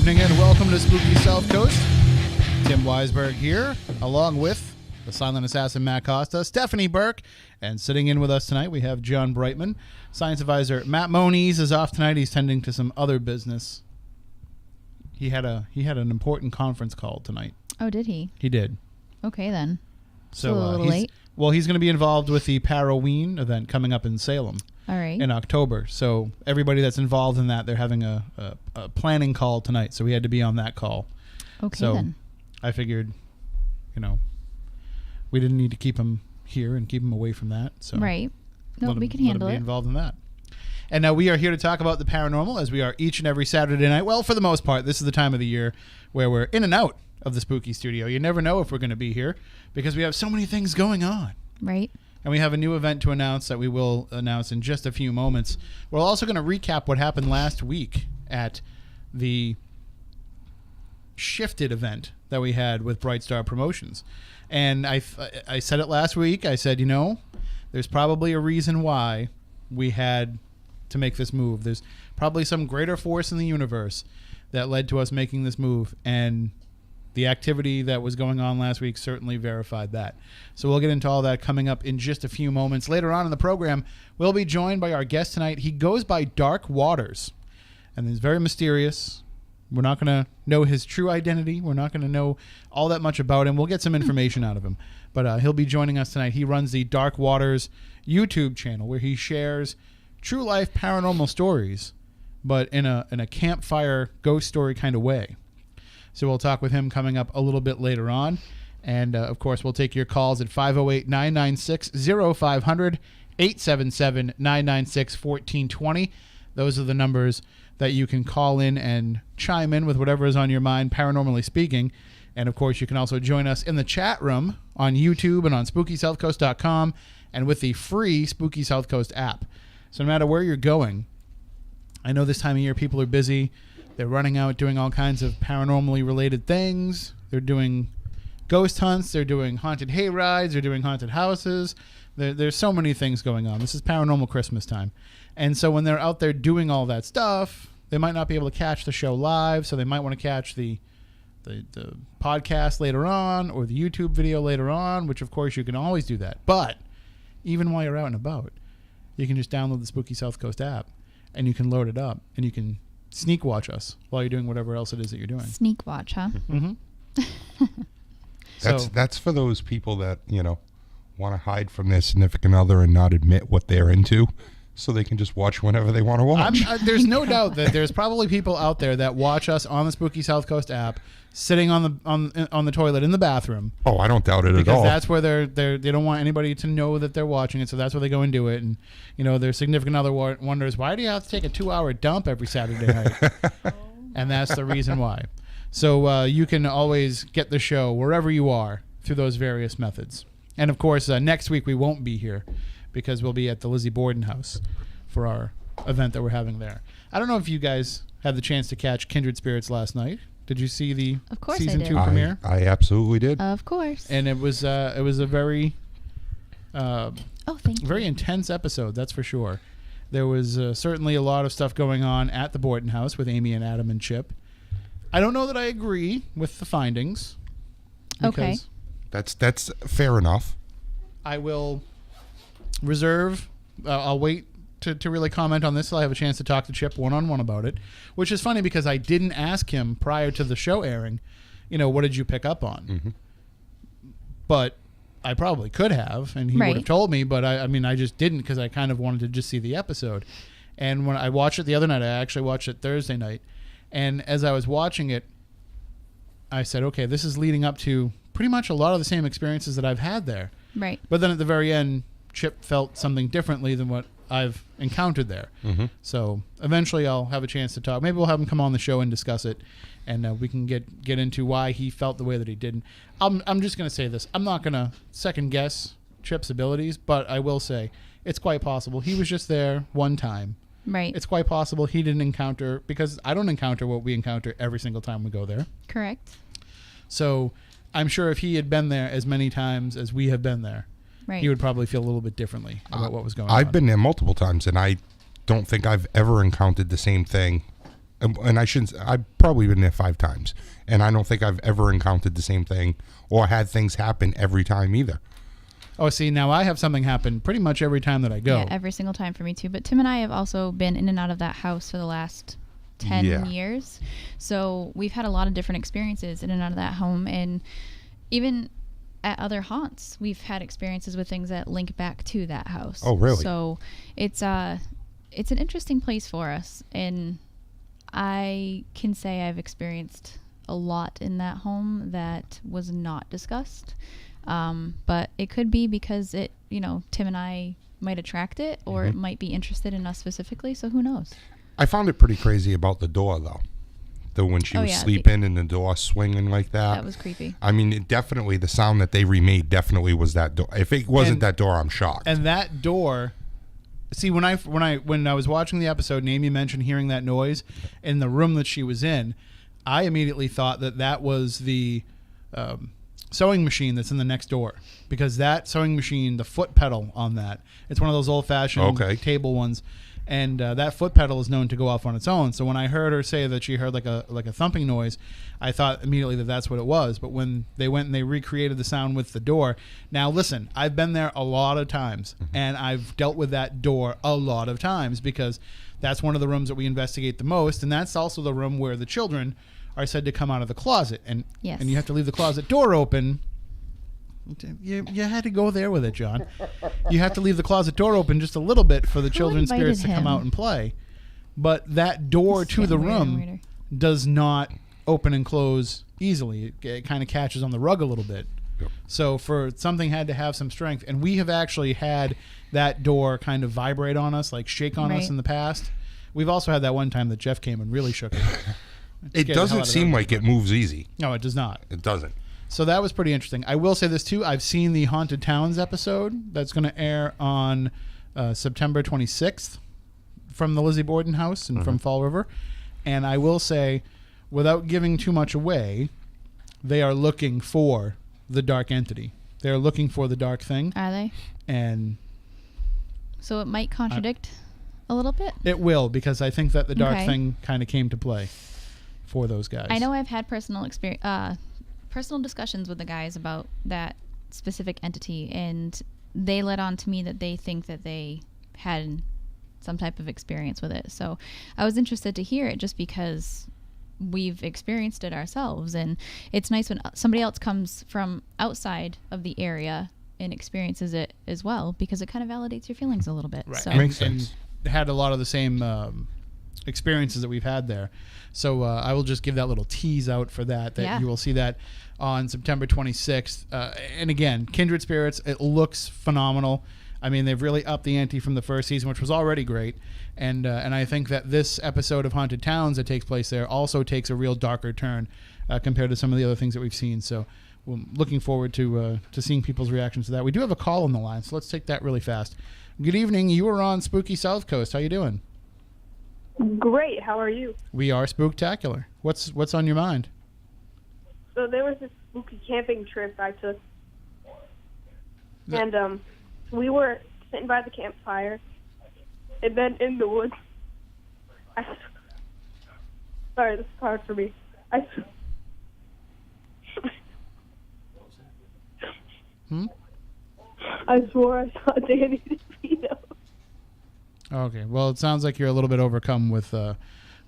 evening and welcome to Spooky South Coast. Tim Weisberg here, along with the silent assassin Matt Costa, Stephanie Burke, and sitting in with us tonight we have John Brightman. Science advisor Matt Moniz is off tonight. He's tending to some other business. He had an important conference call tonight. Oh, did he? He did. Okay, then. So a little late. Well, he's going to be involved with the Paroween event coming up in Salem. All right. In October. So everybody that's involved in that, they're having a planning call tonight. So we had to be on that call. Okay, so then. I figured, we didn't need to keep him here and keep him away from that. So right. No, we can handle let him it. be involved in that. And now we are here to talk about the paranormal, as we are each and every Saturday night. Well, for the most part, this is the time of the year where we're in and out of the spooky studio. You never know if we're going to be here because we have so many things going on. Right. And we have a new event to announce that we will announce in just a few moments. We're also going to recap what happened last week at the shifted event that we had with Bright Star Promotions. And I said it last week. I said, there's probably a reason why we had to make this move. There's probably some greater force in the universe that led to us making this move. And the activity that was going on last week certainly verified that. So we'll get into all that coming up in just a few moments. Later on in the program, we'll be joined by our guest tonight. He goes by Dark Waters, and he's very mysterious. We're not going to know his true identity. We're not going to know all that much about him. We'll get some information out of him. But he'll be joining us tonight. He runs the Dark Waters YouTube channel where he shares true life paranormal stories, but in a campfire ghost story kind of way. So we'll talk with him coming up a little bit later on. And, of course, we'll take your calls at 508-996-0500, 877-996-1420. Those are the numbers that you can call in and chime in with whatever is on your mind, paranormally speaking. And, of course, you can also join us in the chat room on YouTube and on SpookySouthCoast.com and with the free Spooky South Coast app. So no matter where you're going, I know this time of year people are busy. They're running out doing all kinds of paranormally related things. They're doing ghost hunts. They're doing haunted hay rides. They're doing haunted houses. There's so many things going on. This is paranormal Christmas time. And so when they're out there doing all that stuff, they might not be able to catch the show live. So they might want to catch the podcast later on or the YouTube video later on, which, of course, you can always do that. But even while you're out and about, you can just download the Spooky South Coast app and you can load it up and you can sneak watch us while you're doing whatever else it is that you're doing. Sneak watch, huh? Mm-hmm. That's for those people that, want to hide from their significant other and not admit what they're into, so they can just watch whenever they want to watch. There's no doubt that there's probably people out there that watch us on the Spooky South Coast app, sitting on the toilet in the bathroom. Oh, I don't doubt it at all. Because that's where they don't want anybody to know that they're watching it, so that's where they go and do it. And their significant other wonders, why do you have to take a 2-hour dump every Saturday night? And that's the reason why. So you can always get the show wherever you are through those various methods. And of course, next week we won't be here because we'll be at the Lizzie Borden house for our event that we're having there. I don't know if you guys had the chance to catch Kindred Spirits last night. Did you see the season 2 premiere? I absolutely did. Of course. And it was a very very intense episode, that's for sure. There was certainly a lot of stuff going on at the Borden house with Amy and Adam and Chip. I don't know that I agree with the findings. Okay. That's fair enough. I will reserve. I'll wait to really comment on this till I have a chance to talk to Chip one-on-one about it, which is funny because I didn't ask him prior to the show airing, what did you pick up on? Mm-hmm. But I probably could have, and he would have told me, but I just didn't because I kind of wanted to just see the episode. And when I watched it the other night, I actually watched it Thursday night, and as I was watching it, I said, okay, this is leading up to pretty much a lot of the same experiences that I've had there. Right. But then at the very end, Chip felt something differently than what I've encountered there. Mm-hmm. So eventually I'll have a chance to talk. Maybe we'll have him come on the show and discuss it, and we can get into why he felt the way that he did. I'm just going to say this. I'm not going to second guess Chip's abilities, but I will say it's quite possible he was just there one time. Right. It's quite possible he didn't encounter, because I don't encounter what we encounter every single time we go there. Correct. So I'm sure if he had been there as many times as we have been there, he would probably feel a little bit differently about what was going on. I've been there multiple times, and I don't think I've ever encountered the same thing and I've probably been there 5 times, and I don't think I've ever encountered the same thing or had things happen every time either. Oh, see, now I have something happen pretty much every time that I go. Yeah, every single time for me too. But Tim and I have also been in and out of that house for the last 10 years. So we've had a lot of different experiences in and out of that home. And even at other haunts, we've had experiences with things that link back to that house. Oh, really? So it's an interesting place for us. And I can say I've experienced a lot in that home that was not discussed. But it could be because Tim and I might attract it, or it might be interested in us specifically. So who knows? I found it pretty crazy about the door, though. When she was sleeping and the door swinging like that. That was creepy. I mean, the sound that they remade definitely was that door. If it wasn't that door, I'm shocked. And that door, see, when I was watching the episode and Amy mentioned hearing that noise in the room that she was in, I immediately thought that was the sewing machine that's in the next door, because that sewing machine, the foot pedal on that, it's one of those old-fashioned table ones, and that foot pedal is known to go off on its own. So when I heard her say that she heard like a thumping noise, I thought immediately that that's what it was. But when they went and they recreated the sound with the door, now listen, I've been there a lot of times, and I've dealt with that door a lot of times, because that's one of the rooms that we investigate the most, and that's also the room where the children are said to come out of the closet, and you have to leave the closet door open. You had to go there with it, John. You have to leave the closet door open just a little bit for the children's spirits to come out and play. But that door to the room does not open and close easily. It kind of catches on the rug a little bit. Yep. So something had to have some strength, and we have actually had that door kind of vibrate on us, like shake on us in the past. We've also had that one time that Jeff came and really shook it. It doesn't seem like it moves easy. No, it does not. It doesn't. So that was pretty interesting. I will say this too. I've seen the Haunted Towns episode that's going to air on September 26th from the Lizzie Borden house and from Fall River. And I will say, without giving too much away, they are looking for the dark entity. They're looking for the dark thing. Are they? And so it might contradict a little bit? It will, because I think that the dark thing kind of came to play for those guys. I know I've had personal discussions with the guys about that specific entity, and they led on to me that they think that they had some type of experience with it. So I was interested to hear it, just because we've experienced it ourselves, and it's nice when somebody else comes from outside of the area and experiences it as well, because it kind of validates your feelings a little bit. Right. So. Makes sense. And had a lot of the same experiences that we've had there. So I will just give that little tease out for that you will see that on September 26th. And again, Kindred Spirits, it looks phenomenal. I mean, they've really upped the ante from the first season, which was already great. And I think that this episode of Haunted Towns that takes place there also takes a real darker turn compared to some of the other things that we've seen. So we're looking forward to seeing people's reactions to that. We do have a call on the line, so let's take that really fast. Good evening. You are on Spooky South Coast. How you doing? Great. How are you? We are spooktacular. What's on your mind? So there was this spooky camping trip I took, and we were sitting by the campfire, and then in the woods. Sorry, this is hard for me. I swore I saw Danny DeVito. Okay, well, it sounds like you're a little bit overcome with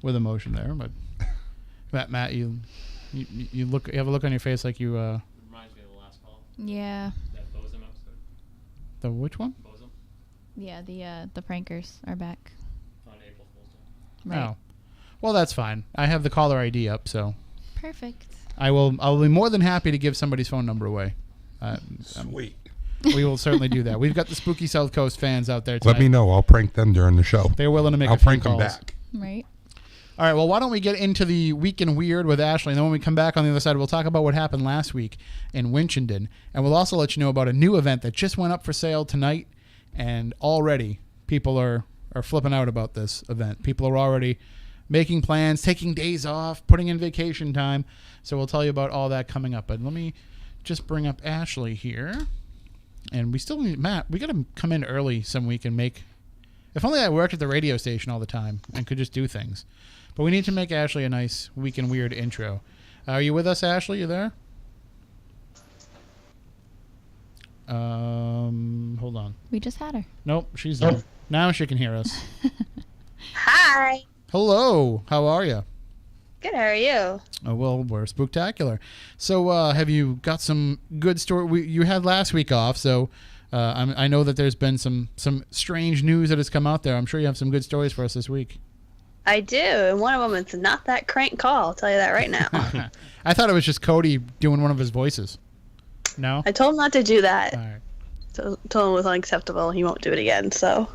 emotion there, but Matt, you have a look on your face like you. Reminds me of the last call. Yeah. That Bosom episode. The which one? Bosom. Yeah, the prankers are back. On April Fool's Day. Right. Oh, well, that's fine. I have the caller ID up, so Perfect. I'll be more than happy to give somebody's phone number away. Sweet. We will certainly do that. We've got the Spooky South Coast fans out there tonight. Let me know. I'll prank them during the show. They're willing to make I'll a few prank calls. them back. Right. All right, well, why don't we get into the Week in Weird with Ashley, and then when we come back on the other side, we'll talk about what happened last week in Winchendon, and we'll also let you know about a new event that just went up for sale tonight, and already people are flipping out about this event. People are already making plans, taking days off, putting in vacation time, so we'll tell you about all that coming up. But let me just bring up Ashley here, and we still need Matt. We got to come in early some week and make If only I worked at the radio station all the time and could just do things. But we need to make Ashley a nice Week in Weird intro. Are you with us, Ashley? You there? Hold on. We just had her. Nope, she's there. Now she can hear us. Hi. Hello. How are you? Good, how are you? Oh, well, we're spooktacular. So, have you got some good story? You had last week off, so I know that there's been some strange news that has come out there. I'm sure you have some good stories for us this week. I do, and one of them is not that crank call. I'll tell you that right now. I thought it was just Cody doing one of his voices. No? I told him not to do that. All right. Told him it was unacceptable. He won't do it again, so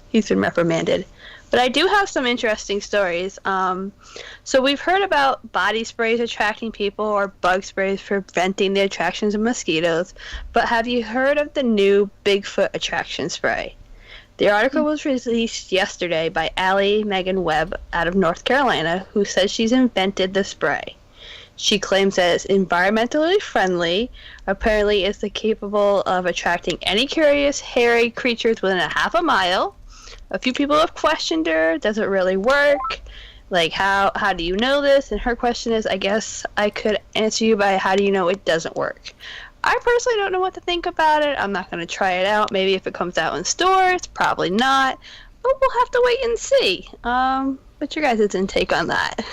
he's been reprimanded. But I do have some interesting stories. So we've heard about body sprays attracting people or bug sprays preventing the attractions of mosquitoes. But have you heard of the new Bigfoot attraction spray? The article was released yesterday by Allie Megan Webb out of North Carolina, who says she's invented the spray. She claims that it's environmentally friendly. Apparently, it's capable of attracting any curious, hairy creatures within a half a mile. A few people have questioned her. Does it really work? Like, how do you know this? And her question is, I guess I could answer you by how do you know it doesn't work? I personally don't know what to think about it. I'm not going to try it out. Maybe if it comes out in stores, probably not. But we'll have to wait and see. What's your guys' intake on that?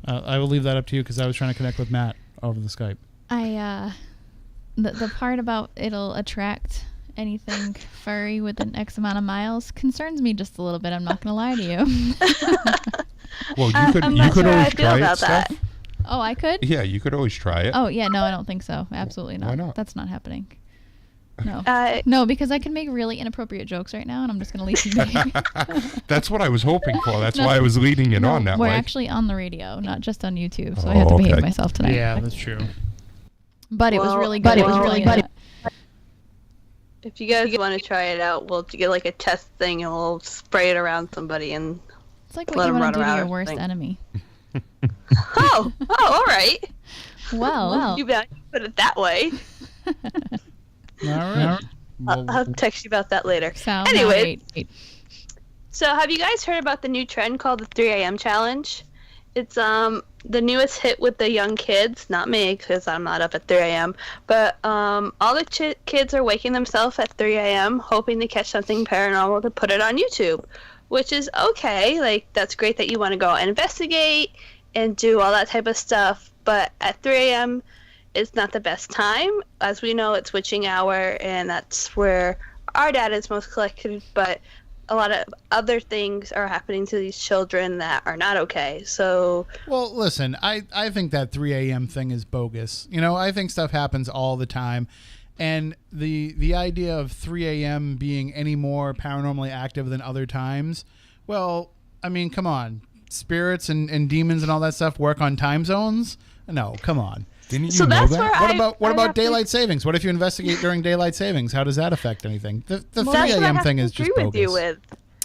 I will leave that up to you because I was trying to connect with Matt over the Skype. The part about it'll attract anything furry within X amount of miles concerns me just a little bit. I'm not going to lie to you. Well, I'm you not could sure how I always feel try it, about stuff. that. Oh, I could? Yeah, you could always try it. Oh, yeah, no, I don't think so. Absolutely not. Why not? That's not happening. No. No, because I can make really inappropriate jokes right now, and I'm just going to leave you be. That's what I was hoping for. That's No. why I was leading it on that we're way. actually on the radio, not just on YouTube, so I have to Oh, behave okay. myself tonight. Yeah, that's true. But it was Well, really good. It was well, really but- good. if you guys want to try it out, we'll get like a test thing and we'll spray it around somebody and It's like let what you them want to run do to around your or worst something. enemy. all right. Well, You put it that way. All right. I'll text you about that later. sound Anyway, great. so have you guys heard about the new trend called the 3 a.m. challenge? It's the newest hit with the young kids, not me because I'm not up at 3 a.m. But all the kids are waking themselves at 3 a.m. hoping to catch something paranormal to put it on YouTube, which is okay. Like, that's great that you want to go and investigate and do all that type of stuff. But at 3 a.m. is not the best time. As we know, it's witching hour, and that's where our data is most collected. But a lot of other things are happening to these children that are not okay. So, Well, listen, I think that 3 a.m. thing is bogus. You know, I think stuff happens all the time. And the idea of 3 a.m. being any more paranormally active than other times, well, I mean, come on. Spirits and demons and all that stuff work on time zones? No, come on. Didn't you So know that's that? where What I about have to- daylight savings? What if you investigate during daylight savings? How does that affect anything? The 3 that's what I a.m. have thing to is just agree bogus. with you with.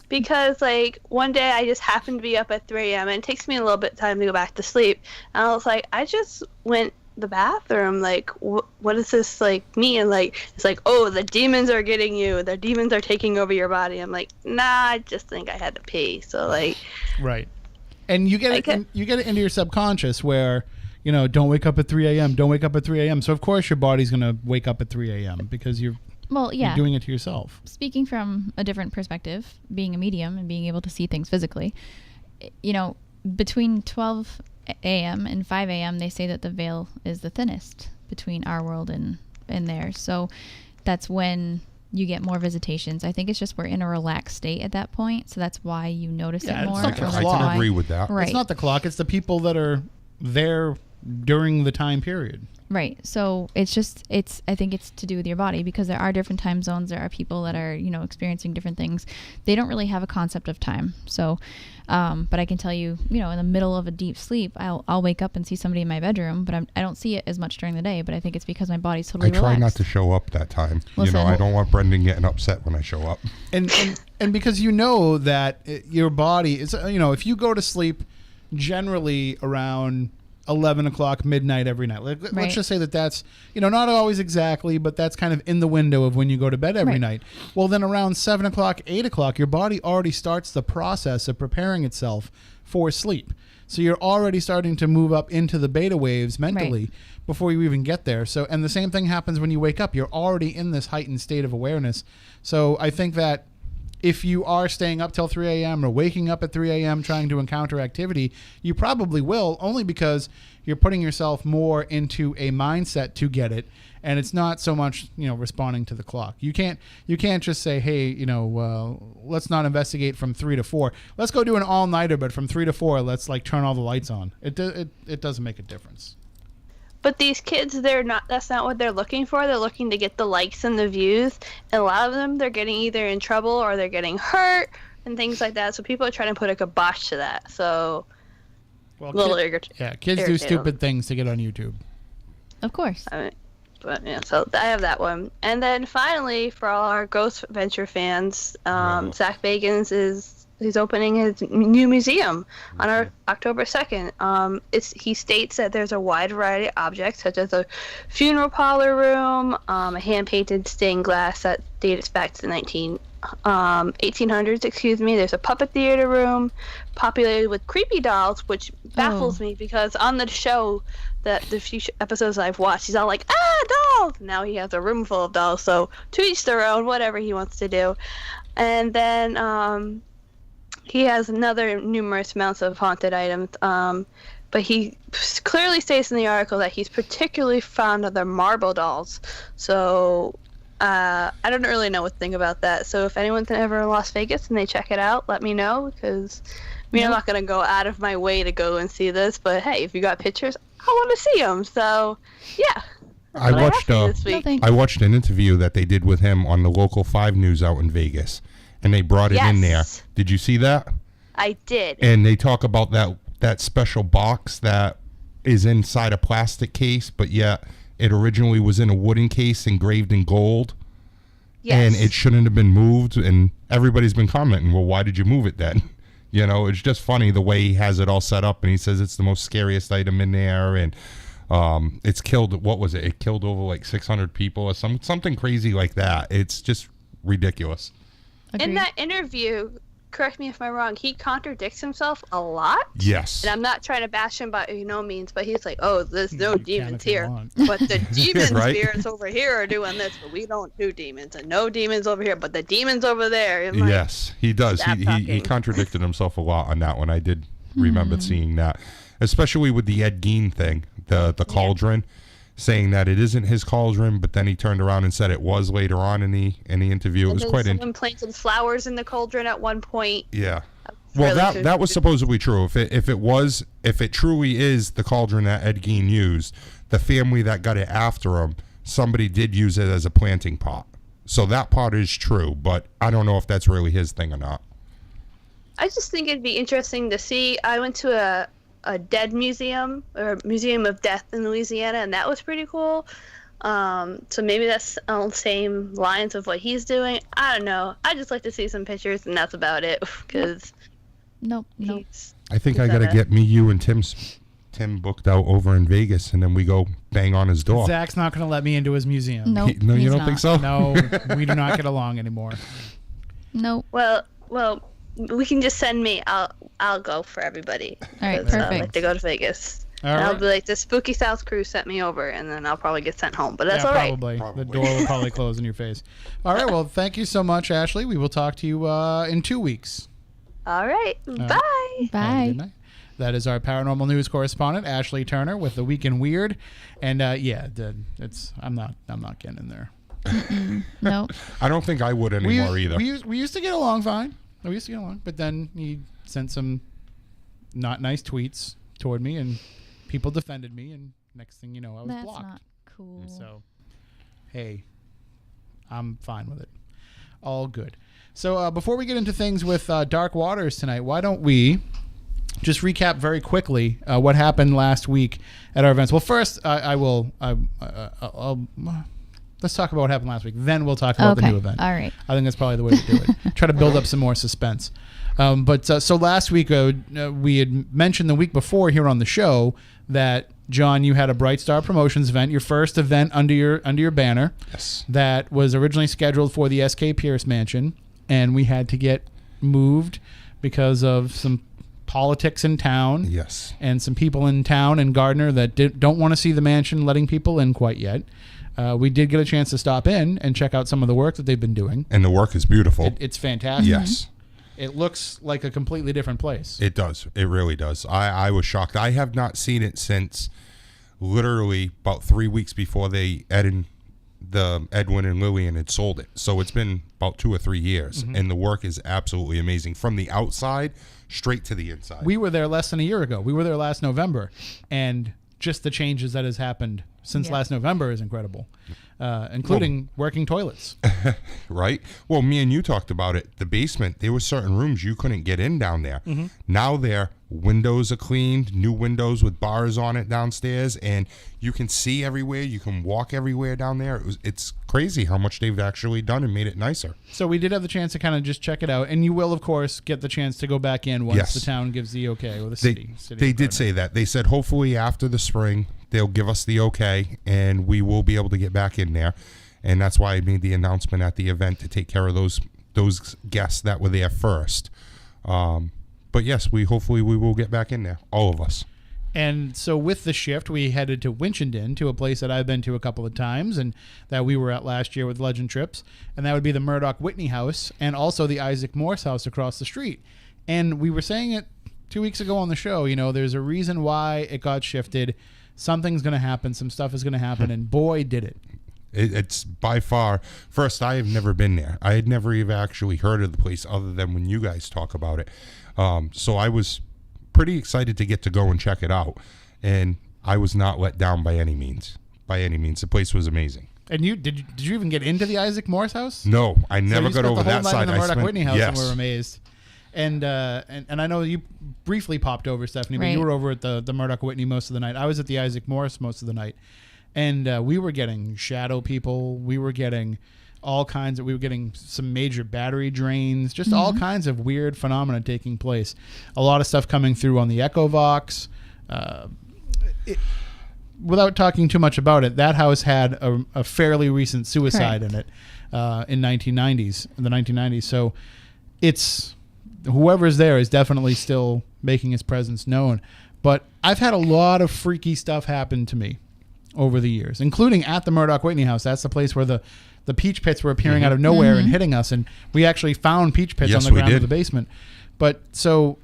Because, like, one day I just happened to be up at 3 a.m. and it takes me a little bit of time to go back to sleep. And I was like, I just went to the bathroom. Like, what does this, like, mean? Like, it's like, oh, the demons are getting you. The demons are taking over your body. I'm like, nah, I just think I had to pee. So, like... Right. And you get Like it you get it into your subconscious where, you know, don't wake up at 3 a.m. Don't wake up at 3 a.m. So, of course, your body's going to wake up at 3 a.m. because you're Yeah. doing it to yourself. Speaking from a different perspective, being a medium and being able to see things physically, you know, between 12 a.m. and 5 a.m., they say that the veil is the thinnest between our world and theirs. So that's when you get more visitations. I think it's just we're in a relaxed state at that point, so that's why you notice Yeah, it it's more. like or a that's clock. I why- can agree with that. Right. It's not the clock. It's the people that are there during the time period. Right. So it's just, I think it's to do with your body because there are different time zones. There are people that are, you know, experiencing different things. They don't really have a concept of time. So, but I can tell you, you know, in the middle of a deep sleep, I'll wake up and see somebody in my bedroom, but I don't see it as much during the day, but I think it's because my body's totally I try relaxed. not to show up that time. Listen. You know, I don't want Brendan getting upset when I show up. And because you know that your body is, you know, if you go to sleep generally around 11 o'clock, midnight every night. Let's Right. just say that that's, not always exactly, but that's kind of in the window of when you go to bed every Right. night. Well, then around 7 o'clock, 8 o'clock, your body already starts the process of preparing itself for sleep. So you're already starting to move up into the beta waves mentally before you even get there. So, and the same thing happens when you wake up. You're already in this heightened state of awareness. So I think that if you are staying up till 3 a.m. or waking up at 3 a.m. trying to encounter activity, you probably will, only because you're putting yourself more into a mindset to get it. And it's not so much, responding to the clock. You can't just say, hey, let's not investigate from 3 to 4. Let's go do an all-nighter, but from 3 to 4, let's turn all the lights on. It doesn't make a difference. But these kids, that's not what they're looking for. They're looking to get the likes and the views. And a lot of them, they're getting either in trouble or they're getting hurt and things like that. So people are trying to put a kibosh to that. So, Well, kids do irritated. stupid things to get on YouTube. Of course. But yeah, so I have that one. And then finally, for all our Ghost Adventure fans, Zak Bagans he's opening his new museum on October 2nd. He states that there's a wide variety of objects, such as a funeral parlor room, a hand-painted stained glass that dates back to the 1800s. There's a puppet theater room populated with creepy dolls, which baffles me because on the show, the few episodes I've watched, he's all like, dolls! Now he has a room full of dolls, so to each their own, whatever he wants to do. And then he has another numerous amounts of haunted items, but he clearly states in the article that he's particularly fond of the marble dolls. So I don't really know what to think about that. So if anyone's ever in Las Vegas and they check it out, let me know, because I'm not going to go out of my way to go and see this. But hey, if you got pictures, I want to see them. So yeah. I watched an interview that they did with him on the local 5 News out in Vegas, and they brought it in there. Did you see that? I did. And they talk about that special box that is inside a plastic case, but yet it originally was in a wooden case engraved in gold. Yes. And it shouldn't have been moved, and everybody's been commenting, well, why did you move it then? It's just funny the way he has it all set up, and he says it's the most scariest item in there, and it's killed, what was it? It killed over 600 people or something crazy like that. It's just ridiculous. Agreed. In that interview, correct me if I'm wrong, he contradicts himself a lot. Yes. And I'm not trying to bash him by no means, but he's like, oh, there's no demons here. Want. But the demon Right? spirits over here are doing this, but we don't do demons. And no demons over here, but the demons over there. I'm like, yes, he does. He contradicted himself a lot on that one. I did remember seeing that, especially with the Ed Gein thing, the cauldron. Saying that it isn't his cauldron, but then he turned around and said it was later on in the interview. It was quite someone planted flowers in the cauldron at one point. Yeah. Well, that was supposedly true. If it truly is the cauldron that Ed Gein used, the family that got it after him, somebody did use it as a planting pot. So that part is true, but I don't know if that's really his thing or not. I just think it'd be interesting to see. I went to a dead museum, or Museum of Death in Louisiana, and that was pretty cool. So maybe that's on the same lines of what he's doing. I don't know. I just like to see some pictures, and that's about it. Because Nope. I think I got to get me, you, and Tim booked out over in Vegas, and then we go bang on his door. Zach's not going to let me into his museum. Nope, No, you he's don't not. think so? No, we do not get along anymore. Nope. Well, we can just send me. I'll go for everybody. All right, 'Cause I perfect. like to go to Vegas. All And I'll right. be like, the Spooky South crew sent me over, and then I'll probably get sent home. But that's all right. Probably. Probably. The door will probably close in your face. All right. Well, thank you so much, Ashley. We will talk to you in 2 weeks. All right. Bye. Have a Bye. good night. That is our paranormal news correspondent, Ashley Turner, with the Week in Weird. And I'm not getting in there. Nope. I don't think I would anymore either. We used to get along fine. We used to get along, but then he sent some not nice tweets toward me, and people defended me, and next thing you know, I was That's blocked. not cool. And so, hey, I'm fine with it. All good. So before we get into things with Dark Waters tonight, why don't we just recap very quickly what happened last week at our events? Well, first, I'll let's talk about what happened last week. Then we'll talk about the new event. All right. I think that's probably the way to do it. Try to build up some more suspense. So last week we had mentioned the week before here on the show that John, you had a Bright Star Promotions event, your first event under your banner. Yes. That was originally scheduled for the S.K. Pierce Mansion, and we had to get moved because of some politics in town. Yes. And some people in town and Gardner that don't want to see the mansion letting people in quite yet. We did get a chance to stop in and check out some of the work that they've been doing. And the work is beautiful. It's fantastic. Yes. It looks like a completely different place. It does. It really does. I was shocked. I have not seen it since literally about 3 weeks before Edwin and Lillian had sold it. So it's been about 2 or 3 years. Mm-hmm. And the work is absolutely amazing. From the outside straight to the inside. We were there less than a year ago. We were there last November. And just the changes that has happened since last November is incredible, including working toilets. Right? Well, me and you talked about it. The basement, there were certain rooms you couldn't get in down there. Mm-hmm. Now windows are cleaned, new windows with bars on it downstairs, and you can see everywhere. You can walk everywhere down there. It's crazy how much they've actually done and made it nicer. So we did have the chance to kind of just check it out, and you will, of course, get the chance to go back in once the town gives the okay, or the city. They did say that. They said hopefully after the spring they'll give us the okay, and we will be able to get back in there. And that's why I made the announcement at the event to take care of those guests that were there first. But yes, hopefully we will get back in there, all of us. And so with the shift, we headed to Winchendon, to a place that I've been to a couple of times and that we were at last year with Legend Trips. And that would be the Murdoch Whitney House and also the Isaac Morse house across the street. And we were saying it 2 weeks ago on the show, there's a reason why it got shifted. Something's going to happen. Some stuff is going to happen. And boy, did it. It's by far, first, I have never been there. I had never even actually heard of the place other than when you guys talk about it. So I was pretty excited to get to go and check it out. And I was not let down by any means. The place was amazing. And did you even get into the Isaac Morse house? No, I never got over that side. The Murdoch Whitney house, and we were amazed. And I know you briefly popped over, Stephanie, but you were over at the Murdoch Whitney most of the night. I was at the Isaac Morse most of the night. And we were getting shadow people. We were getting we were getting some major battery drains, just all kinds of weird phenomena taking place. A lot of stuff coming through on the Echo Vox. Without talking too much about it, that house had a fairly recent suicide in it in the 1990s. So whoever's there is definitely still making his presence known. But I've had a lot of freaky stuff happen to me over the years, including at the Murdoch Whitney house. That's the place where the peach pits were appearing out of nowhere and hitting us, and we actually found peach pits on the ground of the basement. But so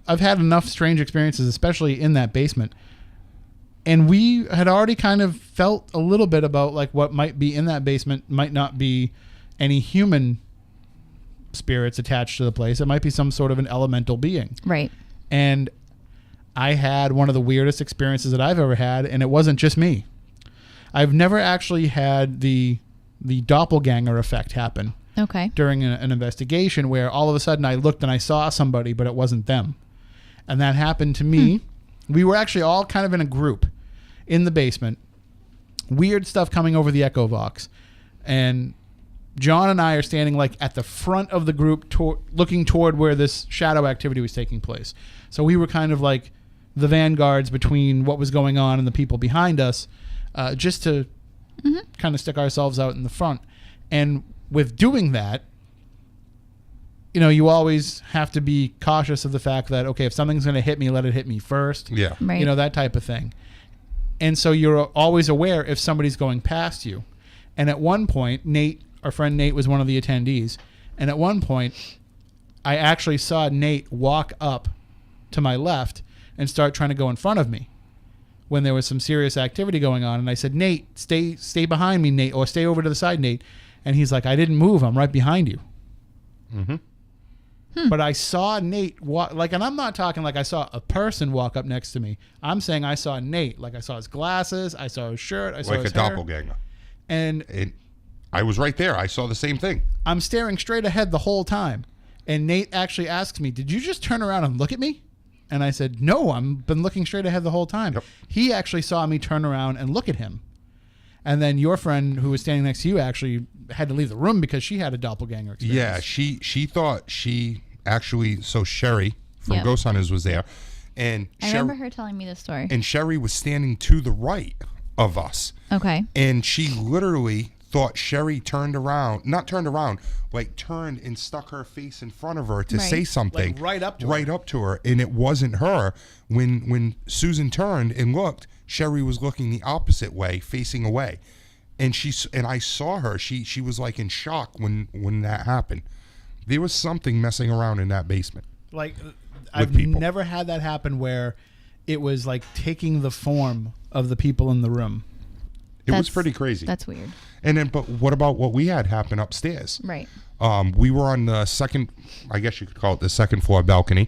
I've had enough strange experiences, especially in that basement, and we had already kind of felt a little bit about like what might be in that basement might not be any human spirits attached to the place. It might be some sort of an elemental being. Right. And I had one of the weirdest experiences that I've ever had, and it wasn't just me. I've never actually had the doppelganger effect happen. Okay. During an investigation where all of a sudden I looked and I saw somebody, but it wasn't them. And that happened to me. We were actually all kind of in a group in the basement. Weird stuff coming over the Echo Vox. And John and I are standing like at the front of the group looking toward where this shadow activity was taking place. So we were kind of like the vanguards between what was going on and the people behind us, just to kind of stick ourselves out in the front. And with doing that, you always have to be cautious of the fact that, okay, if something's going to hit me, let it hit me first. Yeah. Right. That type of thing. And so you're always aware if somebody's going past you. And at one point, our friend Nate was one of the attendees. And at one point, I actually saw Nate walk up to my left and start trying to go in front of me when there was some serious activity going on. And I said, Nate, stay behind me, Nate, or stay over to the side, Nate. And he's like, I didn't move. I'm right behind you. Mm-hmm. But I saw Nate walk, and I'm not talking like I saw a person walk up next to me. I'm saying I saw Nate, like I saw his glasses, I saw his shirt, I saw his hair. Like a doppelganger. And I was right there. I saw the same thing. I'm staring straight ahead the whole time. And Nate actually asks me, did you just turn around and look at me? And I said, no, I've been looking straight ahead the whole time. Yep. He actually saw me turn around and look at him. And then your friend who was standing next to you actually had to leave the room because she had a doppelganger experience. Yeah, she thought she actually, so Sherry from Yep. Ghost Hunters was there. And I remember her telling me this story. And Sherry was standing to the right of us. Okay. And she literally thought Sherry turned and stuck her face in front of her to Right. say something. Like right up to her. And it wasn't her. When Susan turned and looked, Sherry was looking the opposite way, facing away. And I saw her. She was like in shock when that happened. There was something messing around in that basement. Like, I've people. never had that happen where it was like taking the form of the people in the room. It was pretty crazy. That's weird. And then, but what about what we had happen upstairs? Right. We were on the second, I guess you could call it the second floor balcony,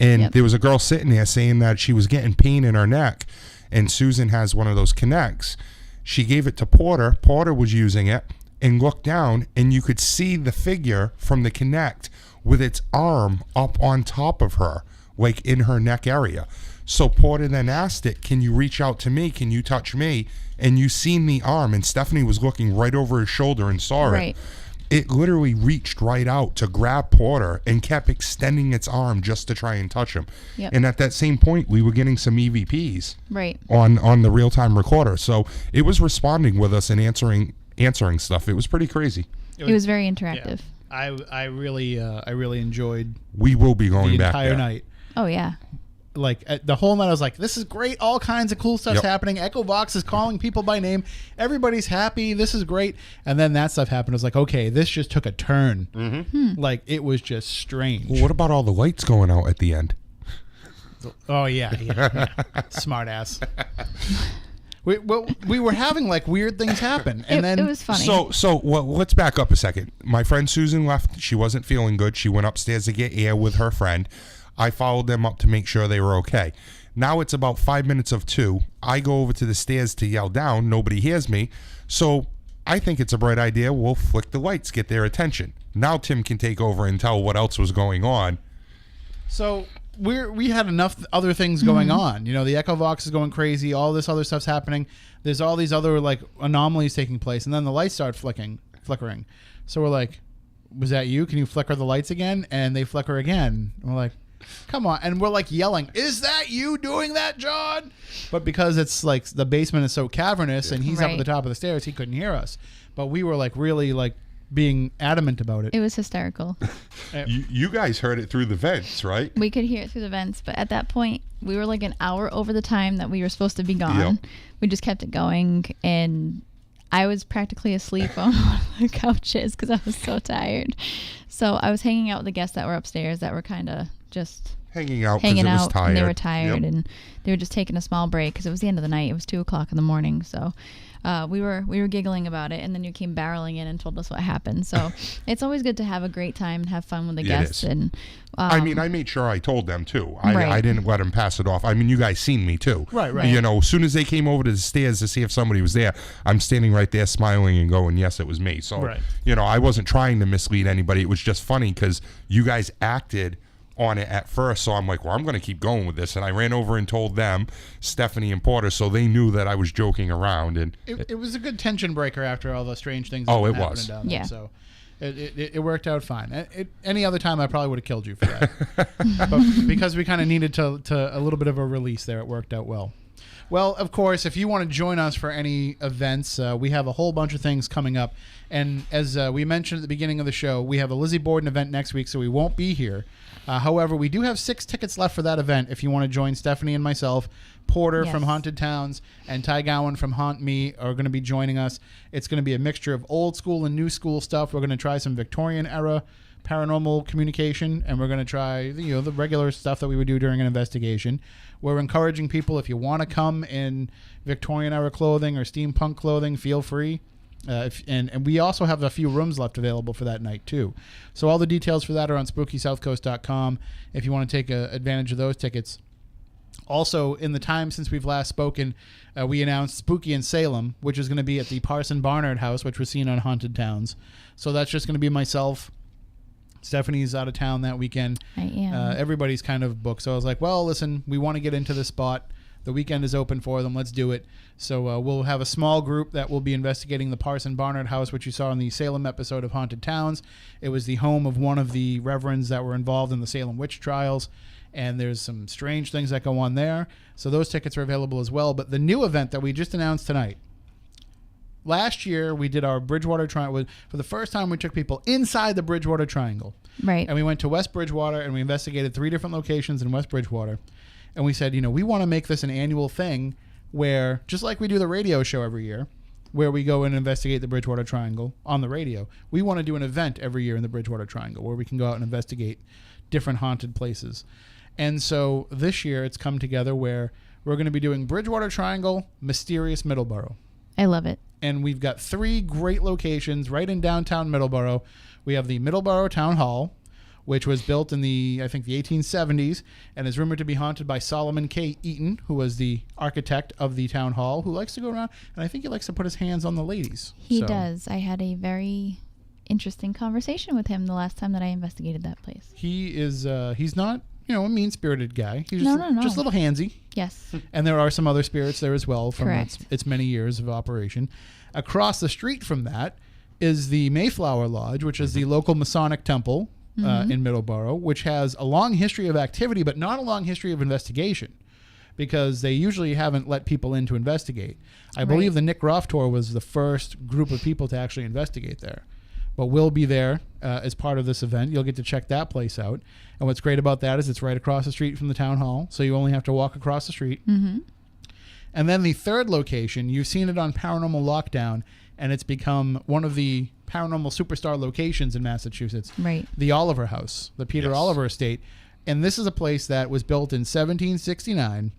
and Yep. there was a girl sitting there saying that she was getting pain in her neck, and Susan has one of those Connects. She gave it to Porter. Porter was using it and looked down, and you could see the figure from the Connect with its arm up on top of her, like in her neck area. So Porter then asked it, can you reach out to me? Can you touch me? And you seen the arm, and Stephanie was looking right over his shoulder and saw Right. it literally reached right out to grab Porter and kept extending its arm just to try and touch him. Yep. And at that same point, we were getting some EVPs Right. on the real-time recorder. So it was responding with us and answering stuff. It was pretty crazy. It was very interactive. I really enjoyed We will be going the back entire there. night. Oh yeah. Like the whole night, I was like, "This is great! All kinds of cool stuff's Yep. happening. Echo Vox is calling people by name. Everybody's happy. This is great." And then that stuff happened. I was like, "Okay, this just took a turn. Like it was just strange." Well, what about all the lights going out at the end? Oh yeah. Smart ass. We were having like weird things happen, and then it was funny. So let's back up a second. My friend Susan left. She wasn't feeling good. She went upstairs to get air with her friend. I followed them up to make sure they were okay. Now it's about 5 minutes of 2. I go over to the stairs to yell down. Nobody hears me. So I think it's a bright idea. We'll flick the lights, get their attention. Now Tim can take over and tell what else was going on. So we had enough other things going on. You know, the Echo Vox is going crazy. All this other stuff's happening. There's all these other like anomalies taking place, and then the lights start flickering. So we're like, "Was that you? Can you flicker the lights again?" And they flicker again. And we're like, "Come on!" And we're like yelling, "Is that you doing that, John?" But because it's like the basement is so cavernous and he's up at Right. the top of the stairs, he couldn't hear us. But we were like really like being adamant about it. It was hysterical. You guys heard it through the vents, right? We could hear it through the vents, but at that point, we were like an hour over the time that we were supposed to be gone. Yep. We just kept it going, and I was practically asleep on one of the couches because I was so tired. So I was hanging out with the guests that were upstairs that were kind of just Hanging out because it was out, tired. and they were tired, Yep. and they were just taking a small break because it was the end of the night. It was 2:00 in the morning, so we were giggling about it, and then you came barreling in and told us what happened. So it's always good to have a great time and have fun with the Yeah, it guests. is. And I mean, I made sure I told them too. I Right. didn't let them pass it off. I mean, you guys seen me too. Right. You know, as soon as they came over to the stairs to see if somebody was there, I'm standing right there smiling and going, "Yes, it was me." So, Right. you know, I wasn't trying to mislead anybody. It was just funny because you guys acted on it at first. So I'm like, well, I'm going to keep going with this. And I ran over and told them, Stephanie and Porter, so they knew that I was joking around. And It was a good tension breaker after all the strange things. Oh, that it happened was. down there. Yeah. So it worked out fine. Any other time, I probably would have killed you for that. But because we kind of needed to a little bit of a release there, it worked out well. Well, of course, if you want to join us for any events, we have a whole bunch of things coming up. And as we mentioned at the beginning of the show, we have a Lizzie Borden event next week, so we won't be here. However, we do have 6 tickets left for that event if you want to join Stephanie and myself. Porter Yes. from Haunted Towns and Ty Gowan from Haunt Me are going to be joining us. It's going to be a mixture of old school and new school stuff. We're going to try some Victorian era paranormal communication, and we're going to try the regular stuff that we would do during an investigation. We're encouraging people, if you want to come in Victorian era clothing or steampunk clothing, feel free. And we also have a few rooms left available for that night too. So all the details for that are on SpookySouthCoast.com if you want to take advantage of those tickets. Also, in the time since we've last spoken, we announced Spooky in Salem, which is going to be at the Parson Barnard House, which was seen on Haunted Towns. So that's just going to be myself. Stephanie's out of town that weekend. I am. Everybody's kind of booked. So I was like, well, listen, we want to get into this spot. The weekend is open for them. Let's do it. So we'll have a small group that will be investigating the Parson Barnard house, which you saw in the Salem episode of Haunted Towns. It was the home of one of the reverends that were involved in the Salem witch trials, and there's some strange things that go on there. So those tickets are available as well. But the new event that we just announced tonight, last year we did our Bridgewater Triangle. For the first time, we took people inside the Bridgewater Triangle. Right. And we went to West Bridgewater, and we investigated 3 different locations in West Bridgewater. And we said, we want to make this an annual thing where, just like we do the radio show every year, where we go and investigate the Bridgewater Triangle on the radio, we want to do an event every year in the Bridgewater Triangle where we can go out and investigate different haunted places. And so this year it's come together where we're going to be doing Bridgewater Triangle, Mysterious Middleborough. I love it. And we've got 3 great locations right in downtown Middleborough. We have the Middleborough Town Hall, which was built in the 1870s and is rumored to be haunted by Solomon K. Eaton, who was the architect of the town hall, who likes to go around, and I think he likes to put his hands on the ladies. He does. I had a very interesting conversation with him the last time that I investigated that place. He is, he's not, a mean-spirited guy. He's No. just a little handsy. Yes. And there are some other spirits there as well from Correct. its many years of operation. Across the street from that is the Mayflower Lodge, which is the local Masonic temple in Middleborough, which has a long history of activity, but not a long history of investigation, because they usually haven't let people in to investigate. I believe the Nick Groff tour was the first group of people to actually investigate there. But we'll be there as part of this event. You'll get to check that place out. And what's great about that is it's right across the street from the town hall, so you only have to walk across the street. Mm-hmm. And then the third location, you've seen it on Paranormal Lockdown, and it's become one of the paranormal superstar locations in Massachusetts. Right. The Oliver House, the Peter Oliver estate. And this is a place that was built in 1769.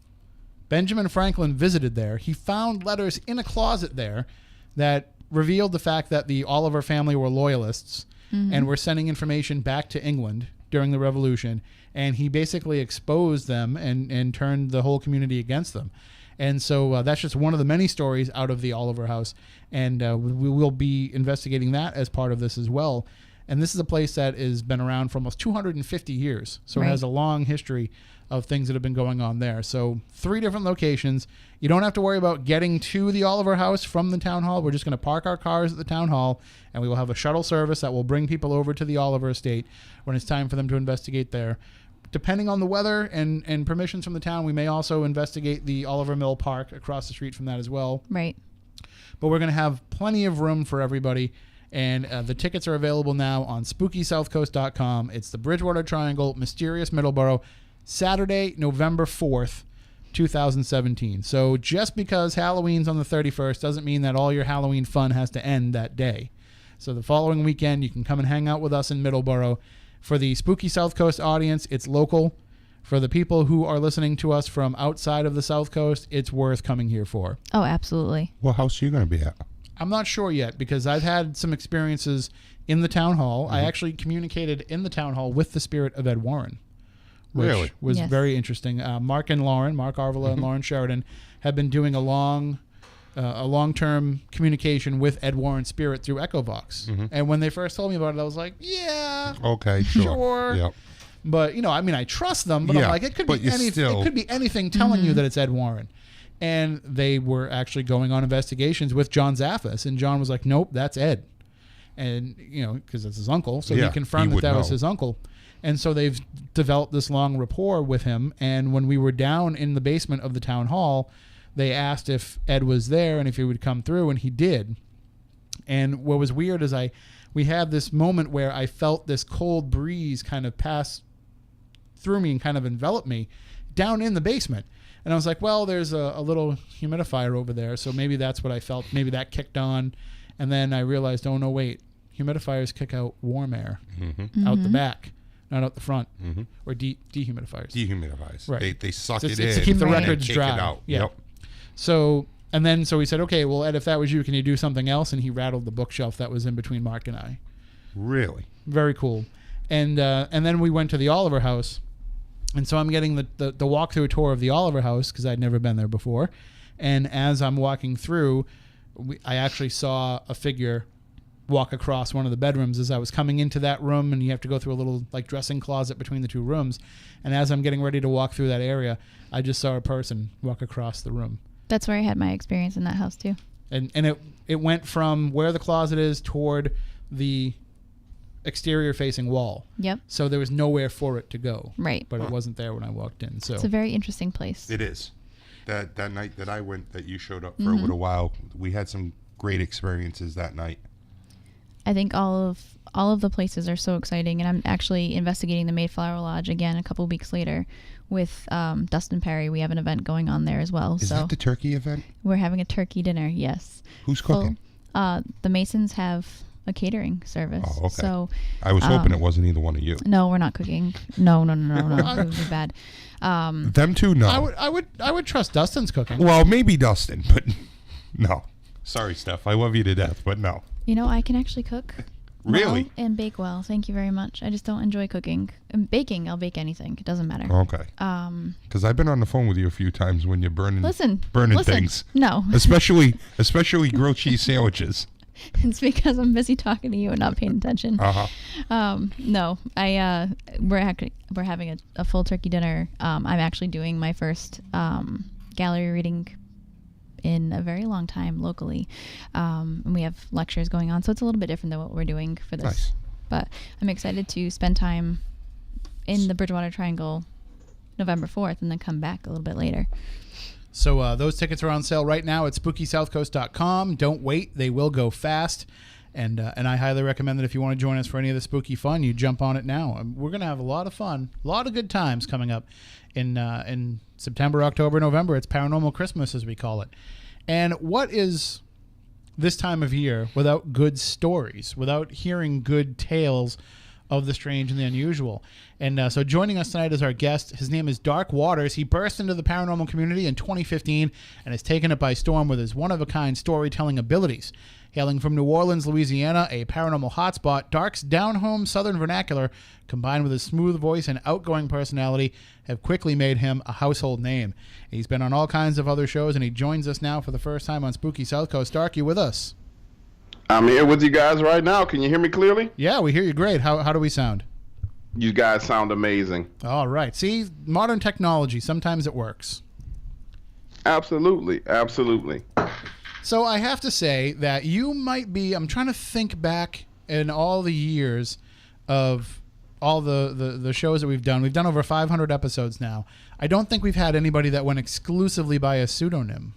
Benjamin Franklin visited there. He found letters in a closet there that revealed the fact that the Oliver family were loyalists and were sending information back to England during the Revolution. And he basically exposed them and turned the whole community against them. And so that's just one of the many stories out of the Oliver House. And we will be investigating that as part of this as well. And this is a place that has been around for almost 250 years. So it has a long history of things that have been going on there. So 3 different locations. You don't have to worry about getting to the Oliver House from the town hall. We're just going to park our cars at the town hall, and we will have a shuttle service that will bring people over to the Oliver estate when it's time for them to investigate there. Depending on the weather and permissions from the town, we may also investigate the Oliver Mill Park across the street from that as well. Right. But we're going to have plenty of room for everybody. And the tickets are available now on SpookySouthCoast.com. It's the Bridgewater Triangle, Mysterious Middleborough, Saturday, November 4th, 2017. So just because Halloween's on the 31st doesn't mean that all your Halloween fun has to end that day. So the following weekend, you can come and hang out with us in Middleborough. For the Spooky South Coast audience, it's local. For the people who are listening to us from outside of the South Coast, it's worth coming here for. Oh, absolutely. What house are you going to be at? I'm not sure yet because I've had some experiences in the town hall. I actually communicated in the town hall with the spirit of Ed Warren, which was very interesting. Mark Arvila and Lauren Sheridan have been doing a long-term communication with Ed Warren's spirit through EchoVox. And when they first told me about it, I was like, yeah, okay, sure. Yep. But, I trust them, but I'm like, it could be anything telling you that it's Ed Warren. And they were actually going on investigations with John Zaffis, and John was like, nope, that's Ed. And, because it's his uncle, so he confirmed that was his uncle. And so they've developed this long rapport with him, and when we were down in the basement of the town hall, they asked if Ed was there and if he would come through, and he did. And what was weird is we had this moment where I felt this cold breeze kind of pass through me and kind of envelop me down in the basement. And I was like, well, there's a little humidifier over there, so maybe that's what I felt. Maybe that kicked on. And then I realized, oh, no, wait. Humidifiers kick out warm air out the back, not out the front. Or dehumidifiers. Dehumidifiers. Right. They suck it It's in. to keep the and records kick dry. It out. Yeah. Yep. So we said, okay, well, Ed, if that was you, can you do something else? And he rattled the bookshelf that was in between Mark and I. Really? Very cool. And then we went to the Oliver House. And so I'm getting the walkthrough tour of the Oliver House because I'd never been there before. And as I'm walking through, I actually saw a figure walk across one of the bedrooms as I was coming into that room, and you have to go through a little like dressing closet between the two rooms. And as I'm getting ready to walk through that area, I just saw a person walk across the room. That's where I had my experience in that house too. And it went from where the closet is toward the exterior facing wall. Yep. So there was nowhere for it to go. Right. But it wasn't there when I walked in. So It's a very interesting place. It is. That night that I went, that you showed up for a little while, we had some great experiences that night. I think all of the places are so exciting, and I'm actually investigating the Mayflower Lodge again a couple weeks later with Dustin Perry. We have an event going on there as well. Is that the turkey event? We're having a turkey dinner, yes. Who's cooking? The Masons have a catering service. Oh, okay. So I was hoping it wasn't either one of you. no, we're not cooking. No. It would be bad. Them two, no. I would trust Dustin's cooking. Well, maybe Dustin, but no. Sorry, Steph. I love you to death, but no. You know, I can actually cook. Really? Well and bake well. Thank you very much. I just don't enjoy cooking. And baking, I'll bake anything. It doesn't matter. Okay. Because I've been on the phone with you a few times when you're burning things. No. especially grilled cheese sandwiches. It's because I'm busy talking to you and not paying attention. No, we're having a full turkey dinner. I'm actually doing my first gallery reading in a very long time locally, and we have lectures going on, so it's a little bit different than what we're doing for this. Nice. But I'm excited to spend time in the Bridgewater Triangle November 4th and then come back a little bit later. So those tickets are on sale right now at SpookySouthCoast.com. Don't wait; they will go fast. And I highly recommend that if you want to join us for any of the spooky fun, you jump on it now. We're going to have a lot of fun, a lot of good times coming up in September, October, November. It's Paranormal Christmas, as we call it. And what is this time of year without good stories, without hearing good tales of the strange and the unusual? And so joining us tonight is our guest. His name is Dark Waters. He burst into the paranormal community in 2015 and has taken it by storm with his one-of-a-kind storytelling abilities. Hailing from New Orleans, Louisiana, a paranormal hotspot, Dark's down-home southern vernacular, combined with his smooth voice and outgoing personality, have quickly made him a household name. He's been on all kinds of other shows, and he joins us now for the first time on Spooky South Coast. Dark, you with us? I'm here with you guys right now. Can you hear me clearly? Yeah, we hear you great. How do we sound? You guys sound amazing. All right. See, modern technology, sometimes it works. Absolutely. So I have to say that you might be, I'm trying to think back in all the years of all the shows that we've done. We've done over 500 episodes now. I don't think we've had anybody that went exclusively by a pseudonym.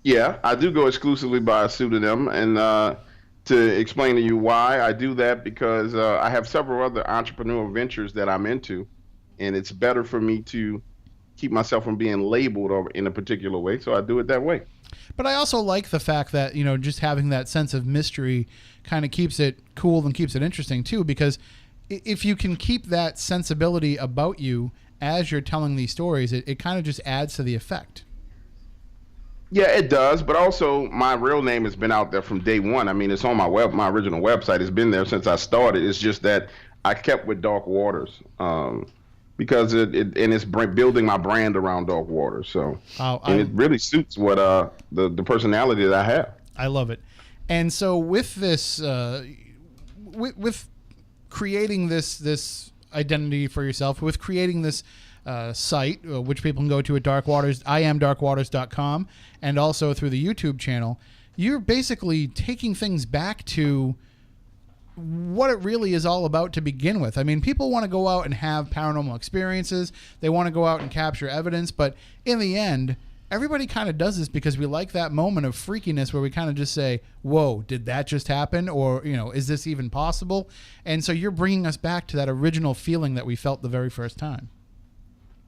Yeah, I do go exclusively by a pseudonym, and to explain to you why I do that, because I have several other entrepreneurial ventures that I'm into, and it's better for me to keep myself from being labeled or in a particular way, so I do it that way. But I also like the fact that, you know, just having that sense of mystery kind of keeps it cool and keeps it interesting too, because if you can keep that sensibility about you as you're telling these stories, it kind of just adds to the effect. Yeah, it does, but also my real name has been out there from day one. I mean, it's on my original website. It's been there since I started. It's just that I kept with Dark Waters. Because it's building my brand around Dark Waters, so and it really suits what the personality that I have. I love it, and so with this, with creating this identity for yourself, with creating this site, which people can go to at Dark Waters, IamDarkWaters.com, and also through the YouTube channel, you're basically taking things back to what it really is all about to begin with. I mean, people want to go out and have paranormal experiences. They want to go out and capture evidence. But in the end, everybody kind of does this because we like that moment of freakiness where we kind of just say, whoa, did that just happen? Or, you know, is this even possible? And so you're bringing us back to that original feeling that we felt the very first time.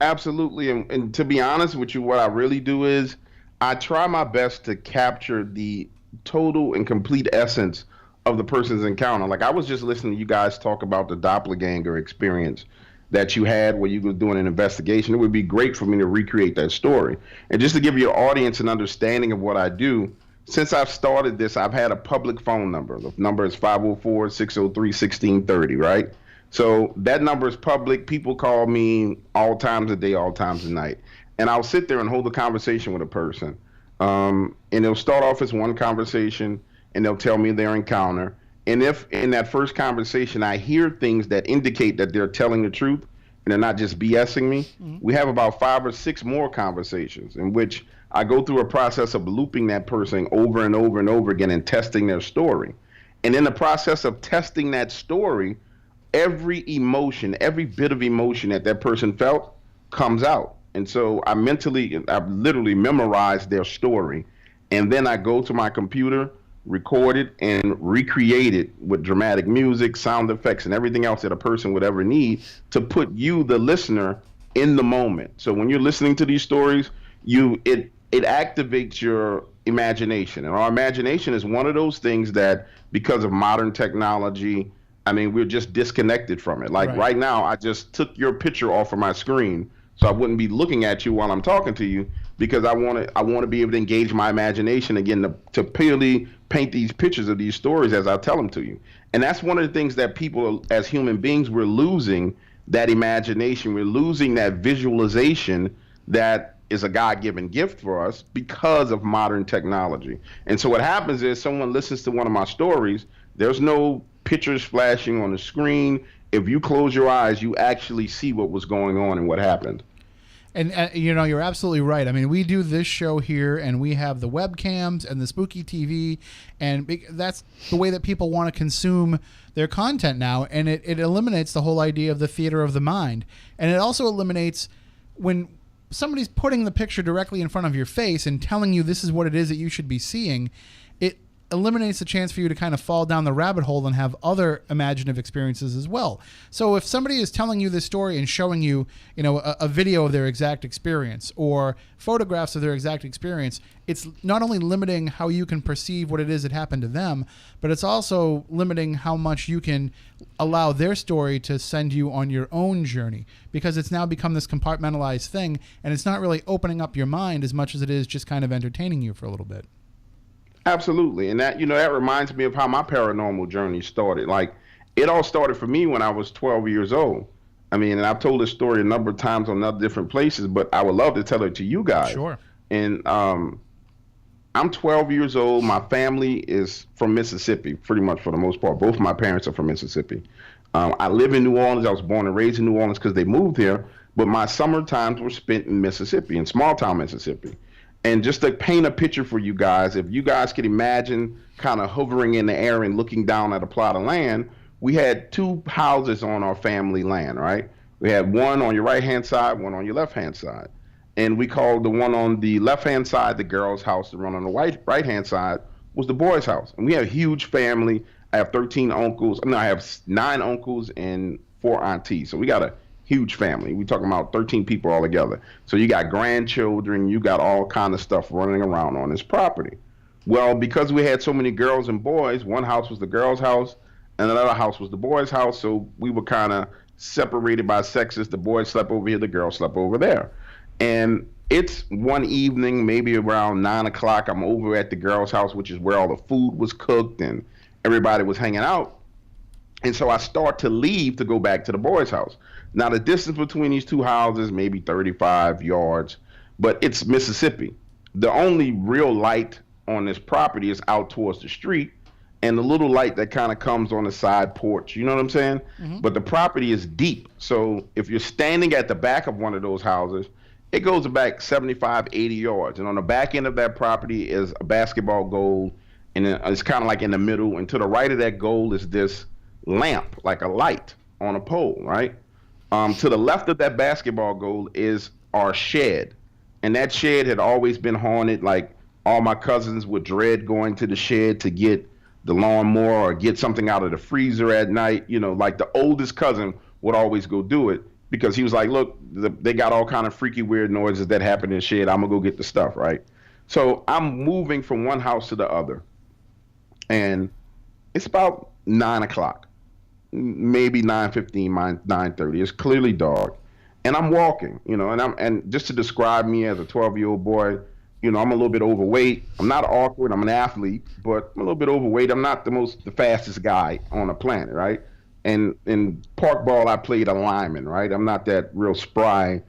Absolutely. And to be honest with you, what I really do is I try my best to capture the total and complete essence of the person's encounter. Like, I was just listening to you guys talk about the doppelganger experience that you had where you were doing an investigation. It would be great for me to recreate that story. And just to give your audience an understanding of what I do, since I've started this, I've had a public phone number. The number is 504-603-1630, right? So that number is public. People call me all times of day, all times of night. And I'll sit there and hold a conversation with a person. And it'll start off as one conversation, and they'll tell me their encounter. And if in that first conversation I hear things that indicate that they're telling the truth and they're not just BSing me, we have about 5 or 6 more conversations in which I go through a process of looping that person over and over and over again and testing their story. And in the process of testing that story, every emotion, every bit of emotion that that person felt comes out. And so I've literally memorized their story. And then I go to my computer, record it, and recreate it with dramatic music, sound effects, and everything else that a person would ever need to put you, the listener, in the moment. So when you're listening to these stories, it activates your imagination. And our imagination is one of those things that, because of modern technology, I mean, we're just disconnected from it. Like right now, I just took your picture off of my screen so I wouldn't be looking at you while I'm talking to you, because I want to be able to engage my imagination again to purely paint these pictures of these stories as I tell them to you. And that's one of the things that people, as human beings, we're losing that imagination. We're losing that visualization that is a God-given gift for us because of modern technology. And so what happens is someone listens to one of my stories, there's no pictures flashing on the screen. If you close your eyes, you actually see what was going on and what happened. And, you're absolutely right. I mean, we do this show here, and we have the webcams and the spooky TV, and that's the way that people want to consume their content now, and it eliminates the whole idea of the theater of the mind. And it also eliminates when somebody's putting the picture directly in front of your face and telling you this is what it is that you should be seeing, it eliminates the chance for you to kind of fall down the rabbit hole and have other imaginative experiences as well. So if somebody is telling you this story and showing you, a video of their exact experience or photographs of their exact experience, it's not only limiting how you can perceive what it is that happened to them, but it's also limiting how much you can allow their story to send you on your own journey, because it's now become this compartmentalized thing, and it's not really opening up your mind as much as it is just kind of entertaining you for a little bit. Absolutely. And that, that reminds me of how my paranormal journey started. Like, it all started for me when I was 12 years old. I mean, and I've told this story a number of times on other different places, but I would love to tell it to you guys. Sure. And I'm 12 years old. My family is from Mississippi, pretty much for the most part. Both of my parents are from Mississippi. I live in New Orleans. I was born and raised in New Orleans because they moved here. But my summer times were spent in Mississippi, in small town Mississippi. And just to paint a picture for you guys, if you guys could imagine kind of hovering in the air and looking down at a plot of land, we had 2 houses on our family land, right? We had one on your right-hand side, one on your left-hand side. And we called the one on the left-hand side the girl's house. The one on the right-hand side was the boy's house. And we have a huge family. I have 13 uncles. No, I have 9 uncles and 4 aunties. So we got a huge family. We're talking about 13 people all together. So you got grandchildren, you got all kind of stuff running around on this property. Well, because we had so many girls and boys, one house was the girl's house and another house was the boy's house. So we were kind of separated by sexes. The boys slept over here, the girls slept over there. And it's one evening, maybe around 9 o'clock, I'm over at the girl's house, which is where all the food was cooked and everybody was hanging out. And so I start to leave to go back to the boy's house. Now, the distance between these 2 houses, maybe 35 yards, but it's Mississippi. The only real light on this property is out towards the street and the little light that kind of comes on the side porch. You know what I'm saying? Mm-hmm. But the property is deep. So if you're standing at the back of one of those houses, it goes back 75, 80 yards. And on the back end of that property is a basketball goal, and it's kind of like in the middle. And to the right of that goal is this lamp, like a light on a pole, right? To the left of that basketball goal is our shed. And that shed had always been haunted. Like, all my cousins would dread going to the shed to get the lawnmower or get something out of the freezer at night. Like the oldest cousin would always go do it because he was like, look, they got all kind of freaky, weird noises that happen in the shed. I'm going to go get the stuff, right? So I'm moving from one house to the other. And it's about 9 o'clock. Maybe 9:15, 9:30. It's clearly dark, and I'm walking, and just to describe me as a 12-year-old boy, I'm a little bit overweight. I'm not awkward. I'm an athlete, but I'm a little bit overweight. I'm not the fastest guy on the planet, right? And in park ball, I played a lineman, right? I'm not that real spry,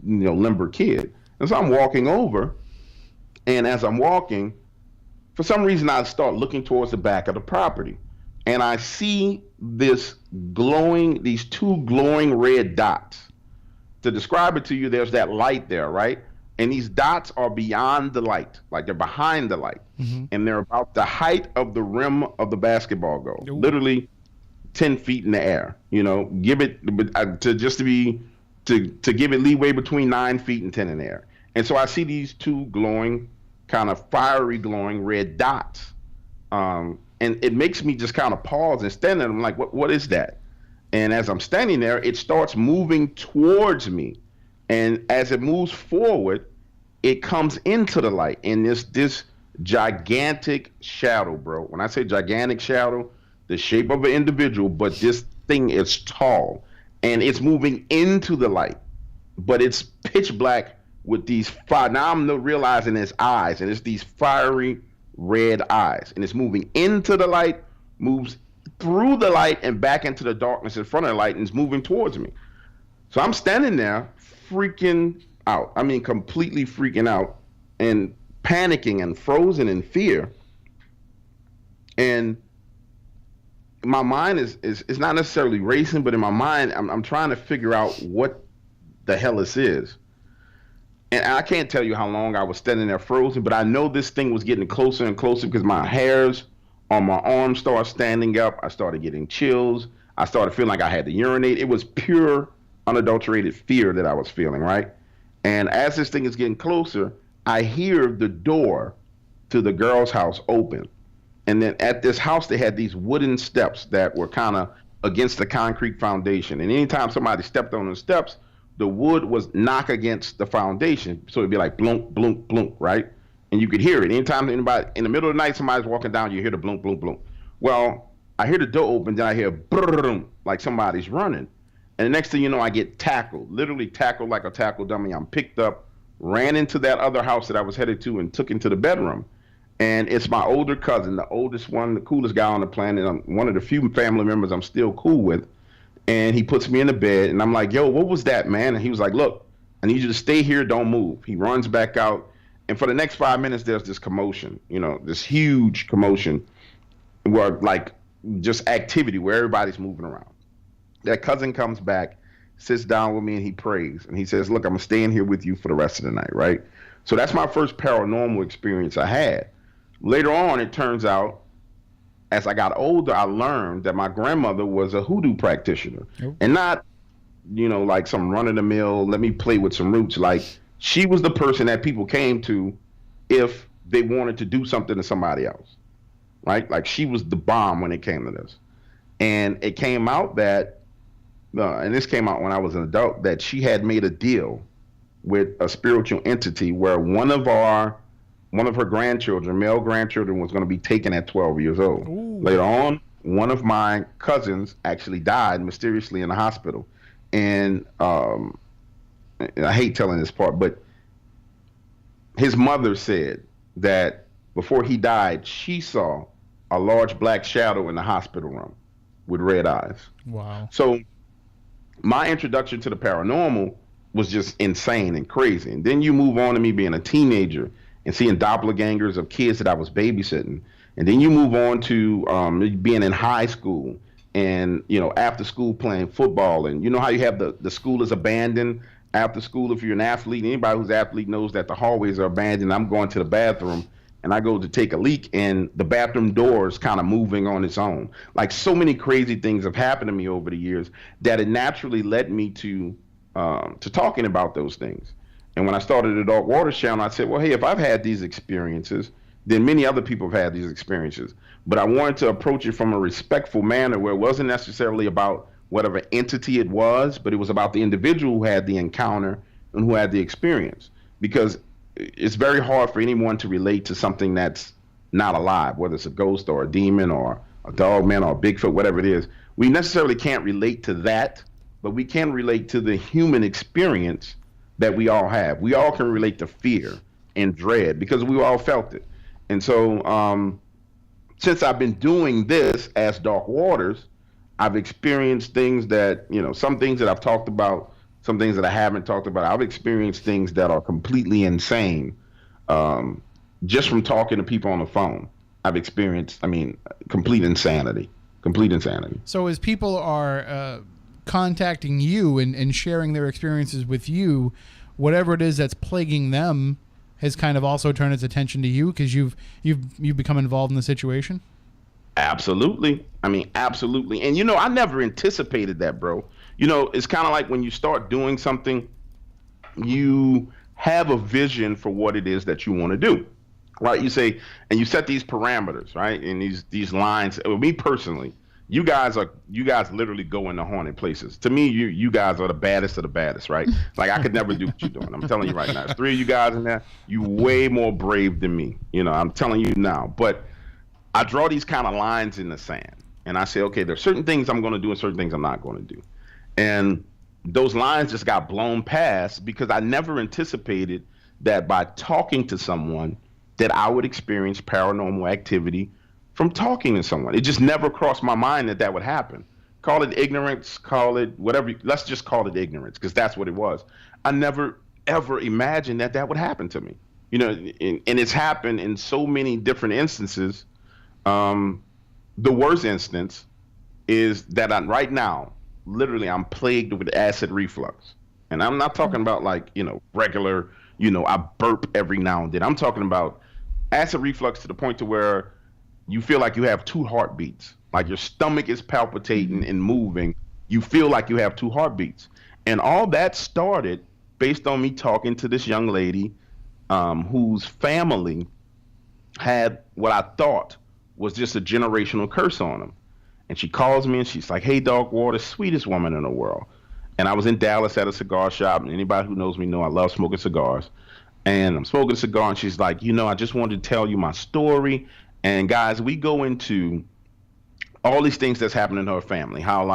limber kid. And so I'm walking over, and as I'm walking, for some reason, I start looking towards the back of the property, and I see these two glowing red dots. To describe it to you, there's that light there, right? And these dots are beyond the light, like they're behind the light, and they're about the height of the rim of the basketball goal, literally 10 feet in the air. Give it to give it leeway between 9 feet and 10 in the air. And so I see these two glowing, kind of fiery glowing red dots, and it makes me just kind of pause and stand there. I'm like, what is that? And as I'm standing there, it starts moving towards me. And as it moves forward, it comes into the light in this gigantic shadow, bro. When I say gigantic shadow, the shape of an individual, but this thing is tall. And it's moving into the light. But it's pitch black with these fire. Now I'm realizing it's eyes, and it's these fiery red eyes. And it's moving into the light, moves through the light, and back into the darkness in front of the light, and it's moving towards me. So I'm standing there freaking out. I mean, completely freaking out and panicking and frozen in fear. And my mind is not necessarily racing, but in my mind, I'm trying to figure out what the hell this is. And I can't tell you how long I was standing there frozen, but I know this thing was getting closer and closer because my hairs on my arms started standing up. I started getting chills. I started feeling like I had to urinate. It was pure, unadulterated fear that I was feeling, right? And as this thing is getting closer, I hear the door to the girl's house open. And then at this house, they had these wooden steps that were kind of against the concrete foundation. And anytime somebody stepped on the steps, the wood was knock against the foundation. So it'd be like blunk, blunk, blunk, right? And you could hear it. Anytime anybody, in the middle of the night, somebody's walking down, you hear the blunk, blunk, blunk. Well, I hear the door open, then I hear brrrr, like somebody's running. And the next thing you know, I get tackled, literally tackled like a tackle dummy. I'm picked up, ran into that other house that I was headed to, and took into the bedroom. And it's my older cousin, the oldest one, the coolest guy on the planet. I'm one of the few family members I'm still cool with. And he puts me in the bed, and I'm like, yo, what was that, man? And he was like, look, I need you to stay here, don't move. He runs back out. And for the next 5 minutes, there's this commotion, this huge commotion where, like, just activity where everybody's moving around. That cousin comes back, sits down with me, and he prays. And he says, look, I'm going to stay in here with you for the rest of the night, right? So that's my first paranormal experience I had. Later on, it turns out, as I got older, I learned that my grandmother was a hoodoo practitioner. Oh. And not, like some run-of-the-mill, let me play with some roots. Like, she was the person that people came to if they wanted to do something to somebody else, right? Like, she was the bomb when it came to this. And it came out that, and this came out when I was an adult, that she had made a deal with a spiritual entity where one of her grandchildren, male grandchildren, was going to be taken at 12 years old. Ooh. Later on, one of my cousins actually died mysteriously in the hospital. And I hate telling this part, but his mother said that before he died, she saw a large black shadow in the hospital room with red eyes. Wow. So my introduction to the paranormal was just insane and crazy. And then you move on to me being a teenager and seeing doppelgangers of kids that I was babysitting. And then you move on to being in high school and, after school playing football. And you know how you have the school is abandoned after school if you're an athlete. Anybody who's an athlete knows that the hallways are abandoned. I'm going to the bathroom and I go to take a leak and the bathroom door is kind of moving on its own. Like, so many crazy things have happened to me over the years that it naturally led me to talking about those things. And when I started the Dark Waters channel, I said, well, hey, if I've had these experiences, then many other people have had these experiences. But I wanted to approach it from a respectful manner where it wasn't necessarily about whatever entity it was, but it was about the individual who had the encounter and who had the experience. Because it's very hard for anyone to relate to something that's not alive, whether it's a ghost or a demon or a dog man or a Bigfoot, whatever it is. We necessarily can't relate to that, but we can relate to the human experience that we all have. We all can relate to fear and dread because we all felt it. And so since I've been doing this as Dark Waters, I've experienced things that, some things that I've talked about, some things that I haven't talked about. I've experienced things that are completely insane just from talking to people on the phone, I've experienced, complete insanity. Complete insanity. So as people are contacting you and sharing their experiences with you, whatever it is that's plaguing them has kind of also turned its attention to you because you've become involved in the situation? Absolutely. Absolutely. And, I never anticipated that, bro. It's kind of like when you start doing something, you have a vision for what it is that you want to do, right? You say, and you set these parameters, right? And these lines. Me personally, you guys literally go into haunted places. To me, you guys are the baddest of the baddest, right? Like, I could never do what you're doing. I'm telling you right now. There's 3 of you guys in there. You way more brave than me. I'm telling you now. But I draw these kind of lines in the sand, and I say, okay, there's certain things I'm going to do and certain things I'm not going to do. And those lines just got blown past because I never anticipated that by talking to someone that I would experience paranormal activity from talking to someone. It just never crossed my mind that would happen. Call it ignorance, call it whatever. Let's just call it ignorance because that's what it was. I never, ever imagined that would happen to me. And it's happened in so many different instances. The worst instance is that right now, literally, I'm plagued with acid reflux. And I'm not talking about regular, I burp every now and then. I'm talking about acid reflux to the point to where you feel like you have 2 heartbeats. Like your stomach is palpitating and moving. You feel like you have 2 heartbeats. And all that started based on me talking to this young lady whose family had what I thought was just a generational curse on them. And she calls me and she's like, hey, Dog Water, sweetest woman in the world. And I was in Dallas at a cigar shop, and anybody who knows me know I love smoking cigars. And I'm smoking a cigar, and she's like, I just wanted to tell you my story. And guys, we go into all these things that's happened in her family. How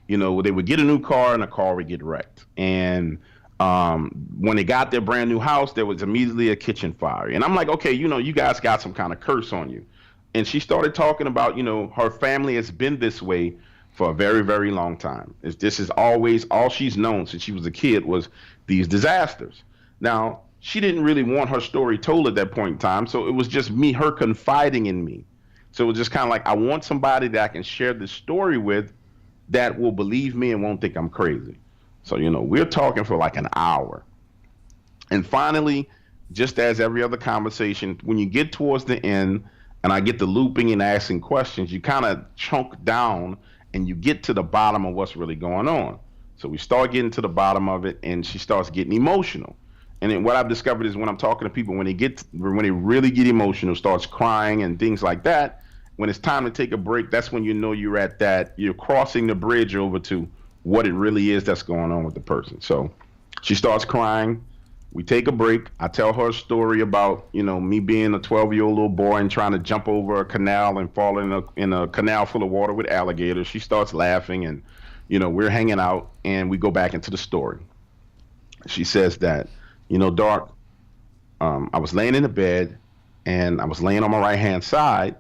they would get a new car and the car would get wrecked. And when they got their brand new house, there was immediately a kitchen fire. And I'm like, okay, you guys got some kind of curse on you. And she started talking about, her family has been this way for a very, very long time. This is always all she's known since she was a kid was these disasters. Now, she didn't really want her story told at that point in time, so it was just her confiding in me. So it was just kind of like, I want somebody that I can share this story with that will believe me and won't think I'm crazy. So, we're talking for like an hour. And finally, just as every other conversation, when you get towards the end, and I get the looping and asking questions, you kind of chunk down and you get to the bottom of what's really going on. So we start getting to the bottom of it, and she starts getting emotional. And then what I've discovered is when I'm talking to people, when they really get emotional, starts crying and things like that, when it's time to take a break, that's when you're crossing the bridge over to what it really is that's going on with the person. So she starts crying. We take a break. I tell her a story about, me being a 12-year-old little boy and trying to jump over a canal and fall in a canal full of water with alligators. She starts laughing, and, we're hanging out, and we go back into the story. She says that, Dark, I was laying in the bed, and I was laying on my right-hand side,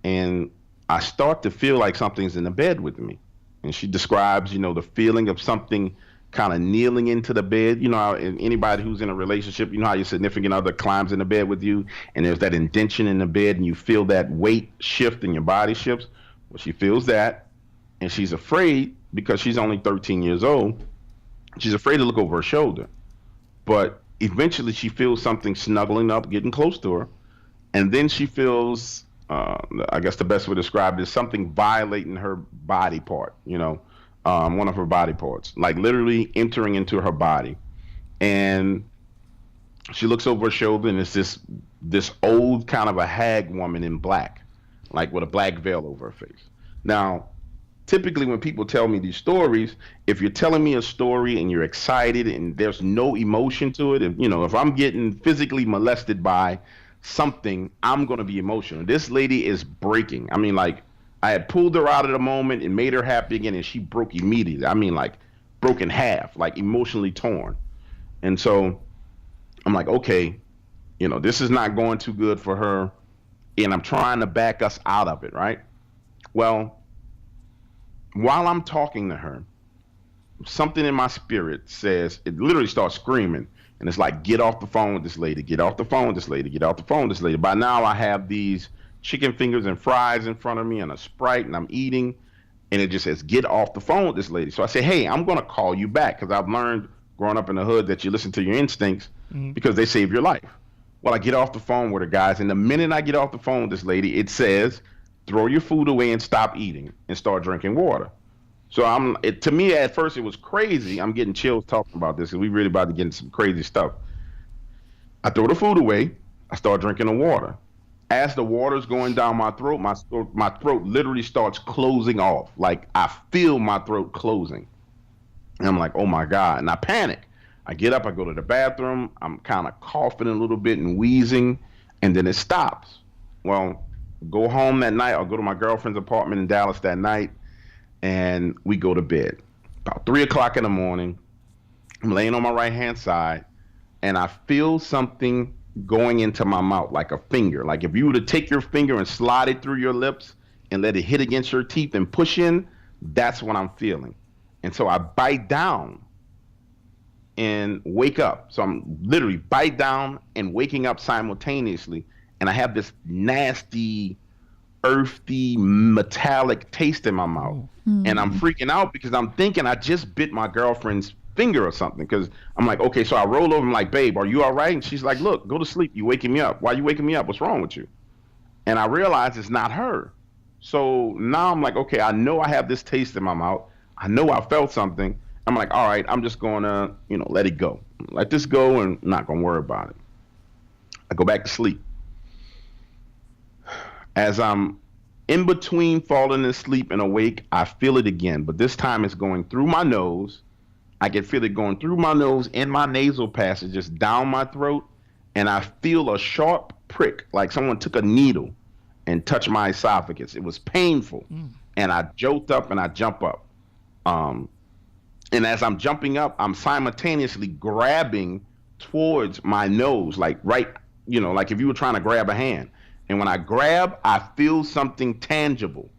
and I start to feel like something's in the bed with me. And she describes, the feeling of something kind of kneeling into the bed. Anybody who's in a relationship, how your significant other climbs in the bed with you and there's that indentation in the bed and you feel that weight shift and your body shifts. Well, she feels that, and she's afraid because she's only 13 years old. She's afraid to look over her shoulder. But eventually she feels something snuggling up, getting close to her. And then she feels, I guess the best way to describe it is something violating her body part, one of her body parts, like literally entering into her body. And she looks over her shoulder, and it's this old kind of a hag woman in black, like with a black veil over her face. Now, typically when people tell me these stories, if you're telling me a story and you're excited and there's no emotion to it, if I'm getting physically molested by something, I'm going to be emotional. This lady is breaking. I had pulled her out of the moment and made her happy again, and she broke immediately. Broke in half, like emotionally torn. And so I'm like, okay, this is not going too good for her, and I'm trying to back us out of it, right? Well, while I'm talking to her, something in my spirit says, it literally starts screaming. And it's like, get off the phone with this lady, get off the phone with this lady, get off the phone with this lady. By now I have these chicken fingers and fries in front of me and a Sprite, and I'm eating. And it just says, get off the phone with this lady. So I say, hey, I'm going to call you back, because I've learned growing up in the hood that you listen to your instincts because they save your life. Well, I get off the phone with her, guys. And the minute I get off the phone with this lady, it says, throw your food away and stop eating and start drinking water. So to me, at first, it was crazy. I'm getting chills talking about this, because we really about to get into some crazy stuff. I throw the food away. I start drinking the water. As the water's going down my throat, my throat literally starts closing off. Like, I feel my throat closing. And I'm like, oh my God. And I panic. I get up, I go to the bathroom. I'm kind of coughing a little bit and wheezing, and then it stops. Well, go home that night. I'll go to my girlfriend's apartment in Dallas that night, and we go to bed. About 3 o'clock in the morning, I'm laying on my right-hand side, and I feel something going into my mouth, like a finger. Like if you were to take your finger and slide it through your lips and let it hit against your teeth and push in, that's what I'm feeling. And so I bite down and wake up. So I'm literally bite down and waking up simultaneously. And I have this nasty, earthy, metallic taste in my mouth. And I'm freaking out because I'm thinking I just bit my girlfriend's finger or something. Because I'm like, okay, so I roll over. I'm like, babe, are you all right? And she's like, look, go to sleep. You waking me up. Why are you waking me up? What's wrong with you? And I realize it's not her. So now I'm like, okay, I know I have this taste in my mouth. I know I felt something. I'm like, all right, I'm just going to, let it go. Let this go and not going to worry about it. I go back to sleep. As I'm in between falling asleep and awake, I feel it again. But this time it's going through my nose. I can feel it going through my nose in my nasal passage, just down my throat. And I feel a sharp prick, like someone took a needle and touched my esophagus. It was painful. And I jolt up and I jump up. And as I'm jumping up, I'm simultaneously grabbing towards my nose, like right, like if you were trying to grab a hand. And when I grab, I feel something tangible.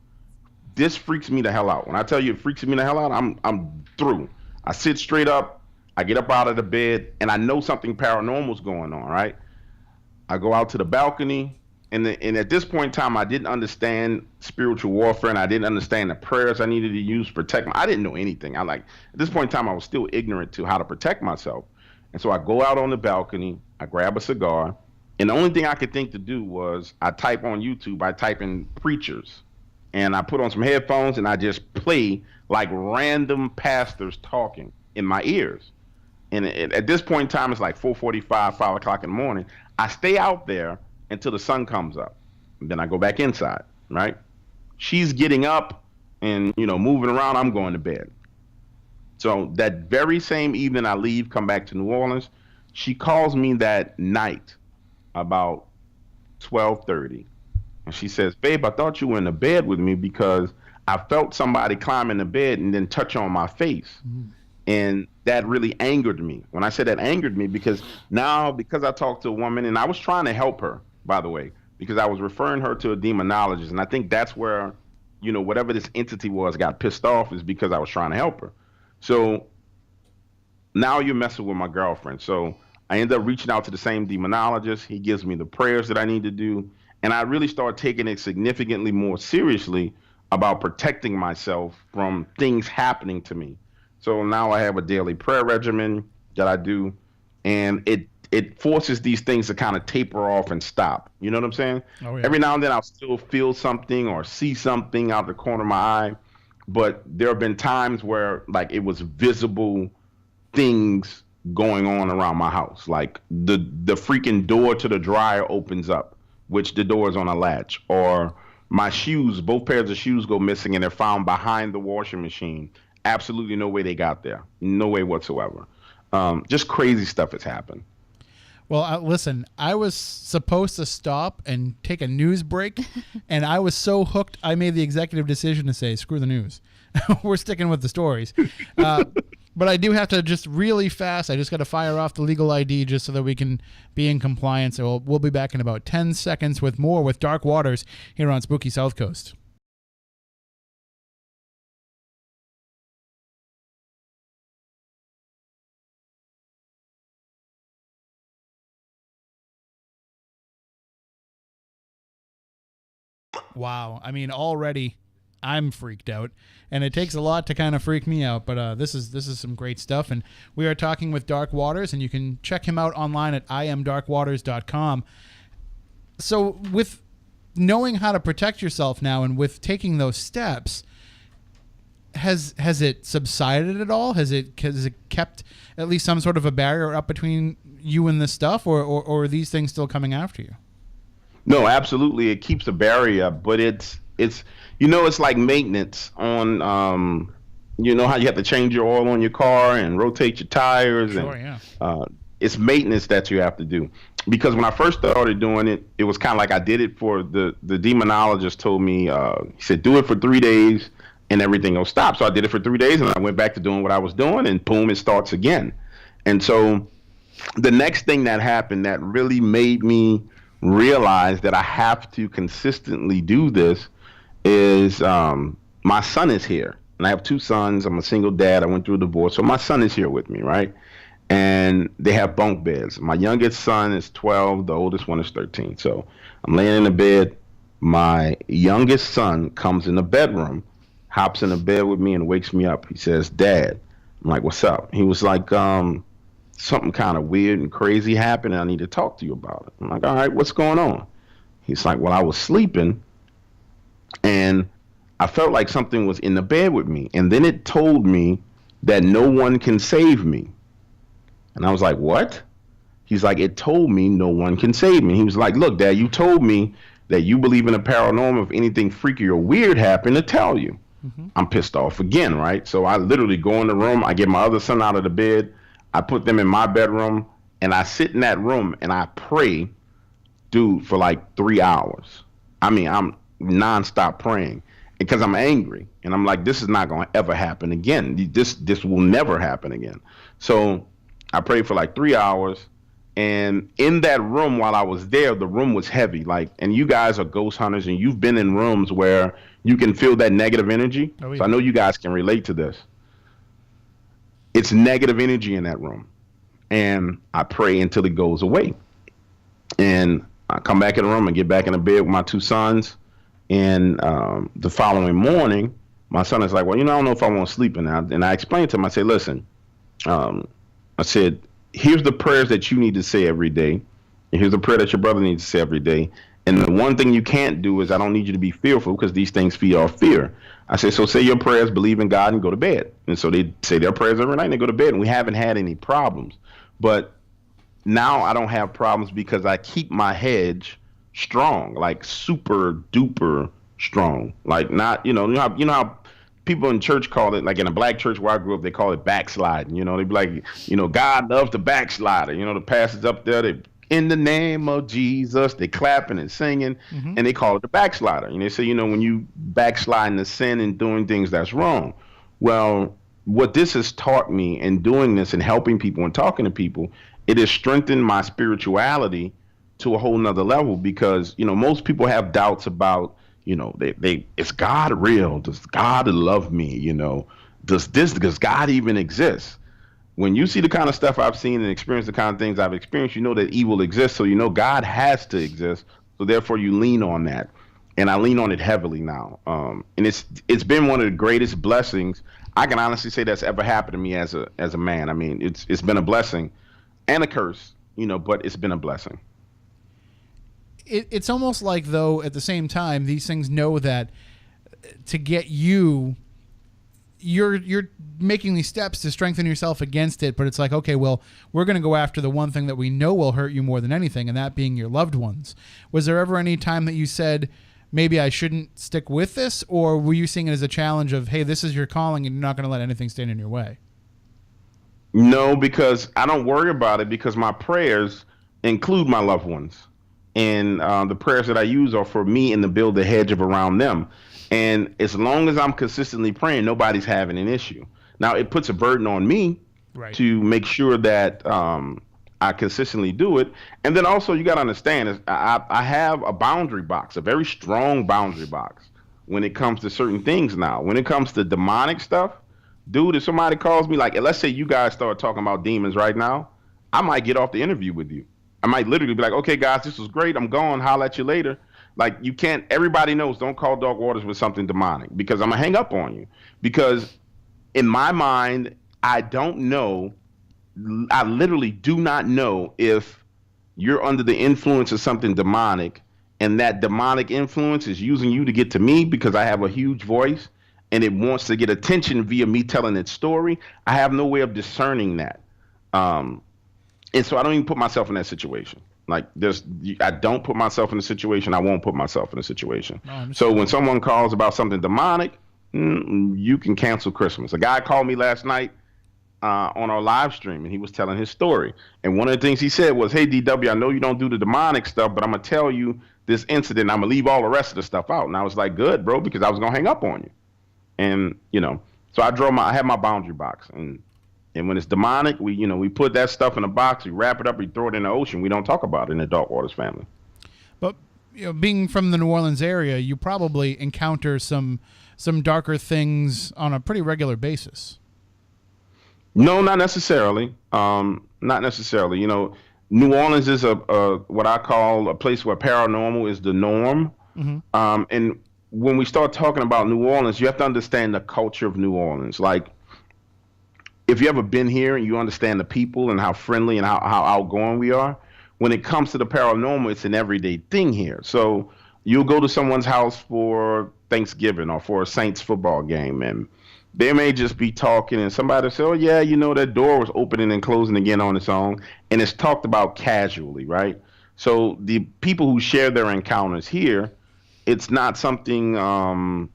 This freaks me the hell out. When I tell you it freaks me the hell out, I'm through. I sit straight up, I get up out of the bed, and I know something paranormal is going on, right? I go out to the balcony, and at this point in time, I didn't understand spiritual warfare, and I didn't understand the prayers I needed to use to protect I didn't know anything. At this point in time, I was still ignorant to how to protect myself. And so I go out on the balcony, I grab a cigar, and the only thing I could think to do was I type on YouTube, I type in preachers, and I put on some headphones, and I just play like random pastors talking in my ears. And at this point in time, it's like 4:45, 5 o'clock in the morning. I stay out there until the sun comes up. And then I go back inside, right? She's getting up and, moving around. I'm going to bed. So that very same evening I leave, come back to New Orleans. She calls me that night about 12:30. And she says, babe, I thought you were in the bed with me because I felt somebody climb in the bed and then touch on my face. And that really angered me. When I said that angered me, because I talked to a woman, and I was trying to help her, by the way, because I was referring her to a demonologist. And I think that's where, whatever this entity was got pissed off, is because I was trying to help her. So now you're messing with my girlfriend. So I end up reaching out to the same demonologist. He gives me the prayers that I need to do. And I really start taking it significantly more seriously about protecting myself from things happening to me. So now I have a daily prayer regimen that I do, and it forces these things to kind of taper off and stop. You know what I'm saying? Oh, yeah. Every now and then I'll still feel something or see something out the corner of my eye, but there have been times where like it was visible things going on around my house. Like the freaking door to the dryer opens up, which the door is on a latch, or my shoes, both pairs of shoes go missing and they're found behind the washing machine. Absolutely no way they got there. No way whatsoever. Just crazy stuff has happened. Well, listen, I was supposed to stop and take a news break, and I was so hooked, I made the executive decision to say, screw the news. We're sticking with the stories. But I do have to just really fast, I just got to fire off the legal ID just so that we can be in compliance. So we'll be back in about 10 seconds with more with Dark Waters here on Spooky South Coast. Wow. I mean, already I'm freaked out, and it takes a lot to kind of freak me out, but this is some great stuff. And we are talking with Dark Waters, and you can check him out online at imdarkwaters.com. So with knowing how to protect yourself now and with taking those steps, has it subsided at all? Has it kept at least some sort of a barrier up between you and this stuff, or are these things still coming after you? No, absolutely. It keeps a barrier up, but it's it's like maintenance on how you have to change your oil on your car and rotate your tires. Sure, and yeah. It's maintenance that you have to do. Because when I first started doing it, it was kind of like I did it for the demonologist told me, he said, do it for 3 days and everything will stop. So I did it for 3 days and I went back to doing what I was doing and boom, it starts again. And so the next thing that happened that really made me realize that I have to consistently do this is my son is here. And I have 2 sons. I'm a single dad. I went through a divorce. So my son is here with me, right? And they have bunk beds. My youngest son is 12. The oldest one is 13. So I'm laying in the bed. My youngest son comes in the bedroom, hops in the bed with me and wakes me up. He says, Dad. I'm like, what's up? He was like, something kind of weird and crazy happened and I need to talk to you about it. I'm like, all right, what's going on? He's like, well, I was sleeping and I felt like something was in the bed with me. And then it told me that no one can save me. And I was like, what? He's like, it told me no one can save me. He was like, look, Dad, you told me that you believe in the paranormal. If anything freaky or weird happened, to tell you. Mm-hmm. I'm pissed off again, right? So I literally go in the room. I get my other son out of the bed. I put them in my bedroom and I sit in that room and I pray, dude, for like 3 hours. I mean, I'm nonstop praying because I'm angry and I'm like, this is not going to ever happen again. This will never happen again. So I prayed for like 3 hours. And in that room, while I was there, the room was heavy. Like, and you guys are ghost hunters and you've been in rooms where you can feel that negative energy. Oh, yeah. So I know you guys can relate to this. It's negative energy in that room. And I pray until it goes away. And I come back in the room and get back in the bed with my 2 sons. And the following morning, my son is like, well, I don't know if I want to sleep in now. And I explained to him, I said, listen, I said, here's the prayers that you need to say every day. And here's the prayer that your brother needs to say every day. And the one thing you can't do is I don't need you to be fearful because these things feed off fear. I say, so say your prayers, believe in God, and go to bed. And so they say their prayers every night and they go to bed. And we haven't had any problems. But now I don't have problems because I keep my hedge strong, like super duper strong. Like not, you know how people in church call it, like in a black church where I grew up, they call it backsliding. They'd be like, God loves the backslider. The pastor's up there, they in the name of Jesus, they clapping and singing, mm-hmm. and they call it the backslider. And they say, when you backslide into sin and doing things that's wrong. Well, what this has taught me in doing this and helping people and talking to people, it has strengthened my spirituality to a whole nother level because, most people have doubts about, is God real? Does God love me? Does God even exist? When you see the kind of stuff I've seen and experience the kind of things I've experienced, you know that evil exists. So, God has to exist. So therefore you lean on that. And I lean on it heavily now. And it's been one of the greatest blessings I can honestly say that's ever happened to me as a man. I mean, it's been a blessing and a curse, but it's been a blessing. It's almost like, though, at the same time, these things know that to get you, you're making these steps to strengthen yourself against it. But it's like, okay, well, we're going to go after the one thing that we know will hurt you more than anything, and that being your loved ones. Was there ever any time that you said, maybe I shouldn't stick with this? Or were you seeing it as a challenge of, hey, this is your calling and you're not going to let anything stand in your way? No, because I don't worry about it because my prayers include my loved ones. And the prayers that I use are for me and to build a hedge around them. And as long as I'm consistently praying, nobody's having an issue. Now, it puts a burden on me to make sure that I consistently do it. And then also you got to understand is I have a boundary box, a very strong boundary box when it comes to certain things now. When it comes to demonic stuff, dude, if somebody calls me, like, let's say you guys start talking about demons right now, I might get off the interview with you. I might literally be like, okay, guys, this was great. I'm gone. Holler at you later. Like, you can't, everybody knows, don't call Dark Waters with something demonic, because I'm going to hang up on you. Because in my mind, I don't know, I literally do not know if you're under the influence of something demonic, and that demonic influence is using you to get to me because I have a huge voice and it wants to get attention via me telling its story. I have no way of discerning that. And so I don't even put myself in that situation. Like, I don't put myself in a situation. I won't put myself in a situation. So when someone calls about something demonic, you can cancel Christmas. A guy called me last night on our live stream, and he was telling his story. And one of the things he said was, hey, DW, I know you don't do the demonic stuff, but I'm going to tell you this incident. I'm going to leave all the rest of the stuff out. And I was like, good, bro, because I was going to hang up on you. And, so I have my boundary box. And when it's demonic, we put that stuff in a box, we wrap it up, we throw it in the ocean. We don't talk about it in the Dark Waters family. But being from the New Orleans area, you probably encounter some darker things on a pretty regular basis. No, not necessarily. Not necessarily. New Orleans is a what I call a place where paranormal is the norm. Mm-hmm. And when we start talking about New Orleans, you have to understand the culture of New Orleans. Like, if you ever been here and you understand the people and how friendly and how outgoing we are, when it comes to the paranormal, it's an everyday thing here. So you'll go to someone's house for Thanksgiving or for a Saints football game, and they may just be talking, and somebody will say, oh, yeah, that door was opening and closing again on its own. And it's talked about casually, right? So the people who share their encounters here, it's not something not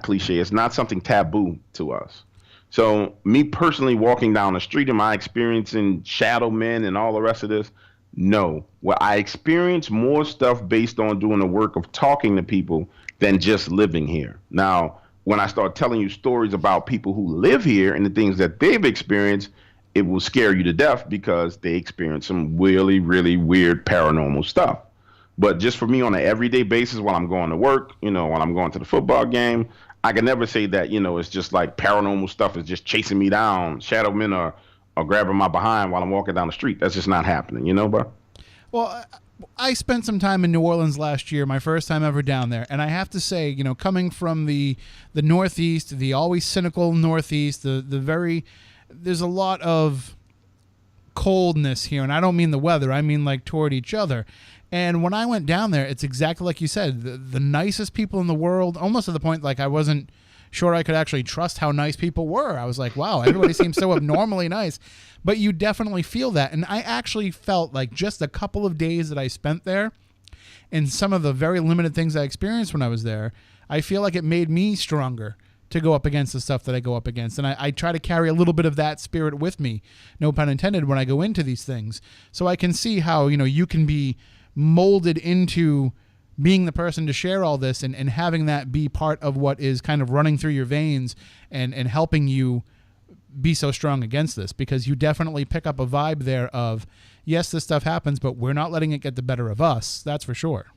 cliche. It's not something taboo to us. So me personally walking down the street, am I experiencing shadow men and all the rest of this? No. Well, I experience more stuff based on doing the work of talking to people than just living here. Now, when I start telling you stories about people who live here and the things that they've experienced, it will scare you to death because they experience some really, really weird paranormal stuff. But just for me on an everyday basis, while I'm going to work, while I'm going to the football game, I can never say that, it's just like paranormal stuff is just chasing me down. Shadow men are grabbing my behind while I'm walking down the street. That's just not happening, bro? Well, I spent some time in New Orleans last year, my first time ever down there. And I have to say, coming from the Northeast, the always cynical Northeast, there's a lot of coldness here. And I don't mean the weather. I mean like toward each other. And when I went down there, it's exactly like you said, the nicest people in the world, almost to the point like I wasn't sure I could actually trust how nice people were. I was like, wow, everybody seems so abnormally nice. But you definitely feel that. And I actually felt like just a couple of days that I spent there and some of the very limited things I experienced when I was there, I feel like it made me stronger to go up against the stuff that I go up against. And I try to carry a little bit of that spirit with me, no pun intended, when I go into these things. So I can see how, you can be molded into being the person to share all this and having that be part of what is kind of running through your veins and helping you be so strong against this, because you definitely pick up a vibe there of, yes, this stuff happens, but we're not letting it get the better of us. That's for sure.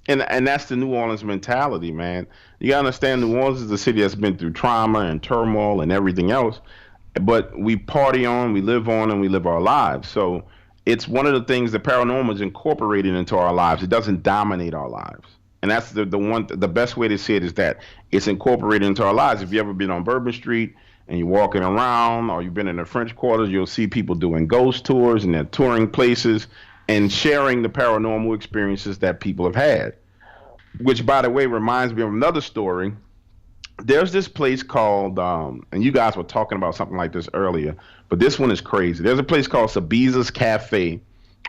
And that's the New Orleans mentality, man. You gotta understand, New Orleans is a city that's been through trauma and turmoil and everything else, but we party on, we live on, and we live our lives. So it's one of the things that paranormal is incorporated into our lives. It doesn't dominate our lives. And that's the best way to see it is that it's incorporated into our lives. If you ever been on Bourbon Street and you're walking around, or you've been in the French Quarters, you'll see people doing ghost tours and they're touring places and sharing the paranormal experiences that people have had. Which, by the way, reminds me of another story. There's this place called, and you guys were talking about something like this earlier, but this one is crazy. There's a place called Sabiza's Cafe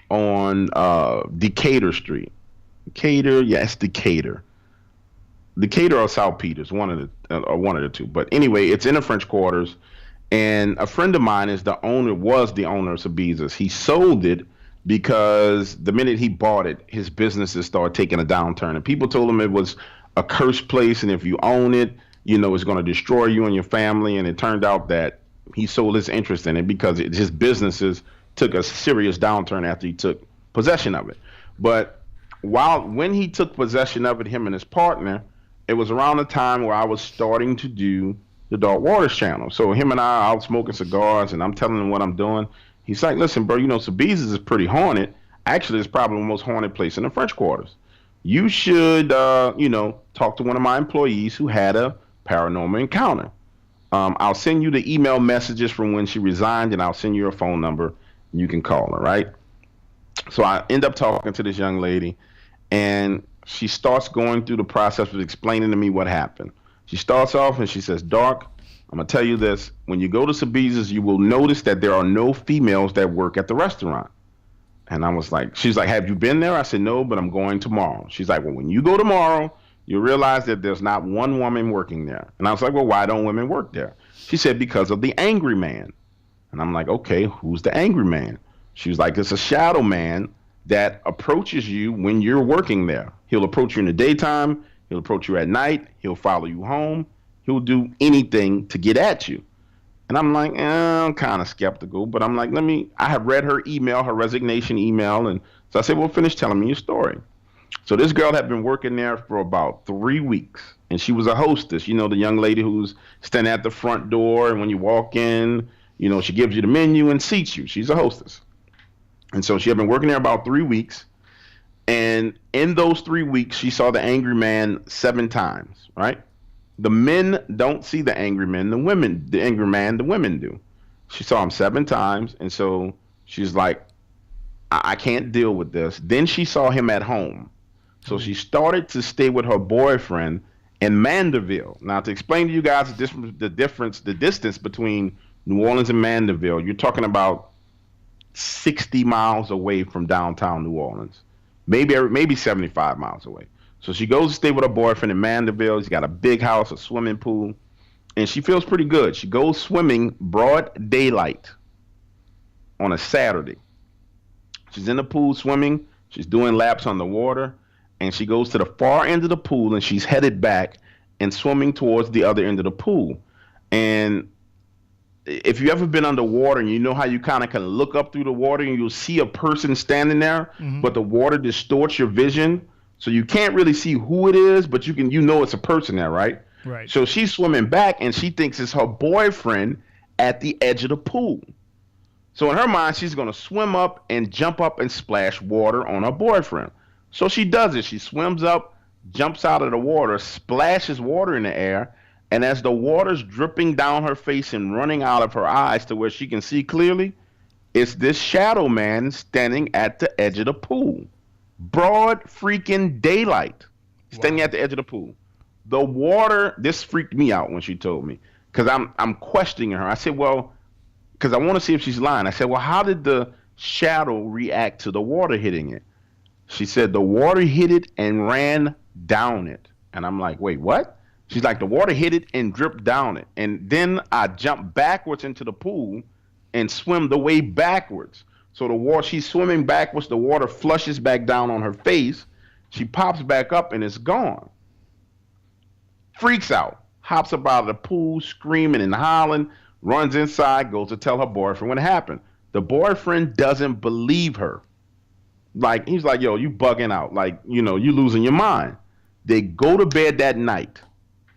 on Decatur Street. Decatur, yes, Decatur. Decatur or South Peters, one of the two. But anyway, it's in the French Quarters, and a friend of mine was the owner of Sabiza's. He sold it because the minute he bought it, his businesses started taking a downturn, and people told him it was a cursed place, and if you own it, it's going to destroy you and your family. And it turned out that he sold his interest in it because his businesses took a serious downturn after he took possession of it. But when he took possession of it, him and his partner, it was around the time where I was starting to do the Dark Waters channel. So him and I out smoking cigars, and I'm telling him what I'm doing. He's like, listen, bro, Sabiza's is pretty haunted. Actually, it's probably the most haunted place in the French Quarters. You should, talk to one of my employees who had a paranormal encounter. I'll send you the email messages from when she resigned, and I'll send you her phone number. You can call her, right? So I end up talking to this young lady, and she starts going through the process of explaining to me what happened. She starts off and she says, Dark, I'm going to tell you this. When you go to Sabiza's, you will notice that there are no females that work at the restaurant. And I was like, she's like, have you been there? I said, no, but I'm going tomorrow. She's like, well, when you go tomorrow, you'll realize that there's not one woman working there. And I was like, well, why don't women work there? She said, because of the angry man. And I'm like, okay, who's the angry man? She was like, it's a shadow man that approaches you when you're working there. He'll approach you in the daytime. He'll approach you at night. He'll follow you home. He'll do anything to get at you. And I'm like, I'm kind of skeptical, but I'm like, I have read her email, her resignation email. And so I said, well, finish telling me your story. So this girl had been working there for about 3 weeks, and she was a hostess. You know, the young lady who's standing at the front door, and when you walk in, she gives you the menu and seats you. She's a hostess. And so she had been working there about 3 weeks. And in those 3 weeks, she saw the angry man 7 times, right? The men don't see the angry man, the angry man, the women do. She saw him 7 times. And so she's like, I can't deal with this. Then she saw him at home. So she started to stay with her boyfriend in Mandeville. Now, to explain to you guys the distance between New Orleans and Mandeville, you're talking about 60 miles away from downtown New Orleans, maybe 75 miles away. So she goes to stay with her boyfriend in Mandeville. He's got a big house, a swimming pool, and she feels pretty good. She goes swimming broad daylight on a Saturday. She's in the pool swimming. She's doing laps on the water, and she goes to the far end of the pool, and she's headed back and swimming towards the other end of the pool. And if you've ever been underwater and you know how you kind of look up through the water and you'll see a person standing there, but the water distorts your vision. So you can't really see who it is, but you know it's a person there, right? Right. So she's swimming back and she thinks it's her boyfriend at the edge of the pool. So in her mind, she's going to swim up and jump up and splash water on her boyfriend. So she does it. She swims up, jumps out of the water, splashes water in the air, and as the water's dripping down her face and running out of her eyes to where she can see clearly, it's this shadow man standing at the edge of the pool. Broad freaking daylight, standing at the edge of the pool. The water, this freaked me out when she told me, because I'm questioning her. I said, well, because I want to see if she's lying. I said, well, how did the shadow react to the water hitting it? She said the water hit it and ran down it. And I'm like, wait, what? She's like, the water hit it and dripped down it. And then I jumped backwards into the pool and swim the way backwards. So the water, she's swimming backwards, the water flushes back down on her face. She pops back up and it's gone. Freaks out, hops up out of the pool, screaming and hollering, runs inside, goes to tell her boyfriend what happened. The boyfriend doesn't believe her. Like, he's like, yo, you bugging out. Like, you losing your mind. They go to bed that night.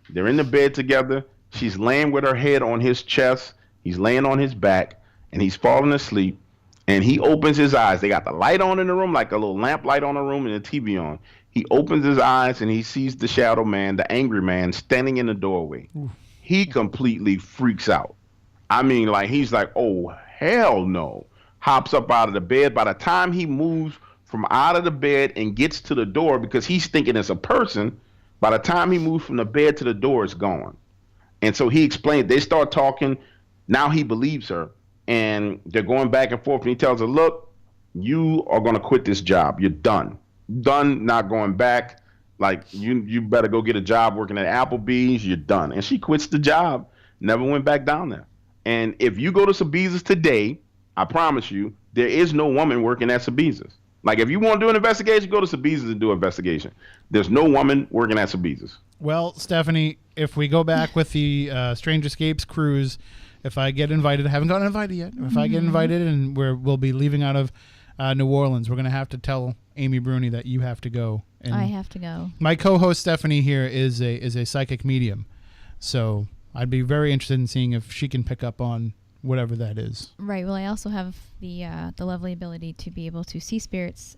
They're in the bed together. She's laying with her head on his chest. He's laying on his back, and he's falling asleep. And he opens his eyes. They got the light on in the room, like a little lamp light on the room and the TV on. He opens his eyes, and he sees the shadow man, the angry man, standing in the doorway. Ooh. He completely freaks out. I mean, like, he's like, oh, hell no. Hops up out of the bed. By the time he moves from out of the bed and gets to the door, because he's thinking it's a person, by the time he moves from the bed to the door, it's gone. And so he explained, they start talking. Now he believes her. And they're going back and forth. And he tells her, look, you are going to quit this job. You're done. Done, not going back. Like, you better go get a job working at Applebee's. You're done. And she quits the job. Never went back down there. And if you go to Sabiza's today, I promise you, there is no woman working at Sabiza's. Like, if you want to do an investigation, go to Sabiza's and do an investigation. There's no woman working at Sabiza's. Well, Stephanie, if we go back with the Strange Escapes cruise, if I get invited, I haven't gotten invited yet. If I get invited and we'll be leaving out of New Orleans, we're going to have to tell Amy Bruni that you have to go. And I have to go. My co-host Stephanie here is a psychic medium, so I'd be very interested in seeing if she can pick up on whatever that is. Right. Well, I also have the lovely ability to be able to see spirits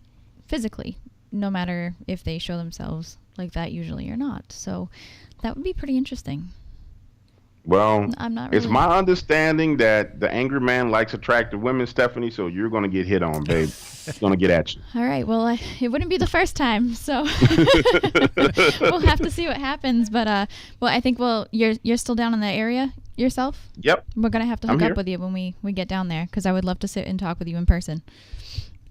physically, no matter if they show themselves like that usually or not. So that would be pretty interesting. Well, I'm not it's really- my understanding that the angry man likes attractive women, Stephanie, so you're going to get hit on, babe. It's going to get at you. All right. Well, it wouldn't be the first time, so we'll have to see what happens. But well, I think you're still down in the area yourself. Yep. We're gonna have to I'm hook here. up with you when we get down there, because I would love to sit and talk with you in person.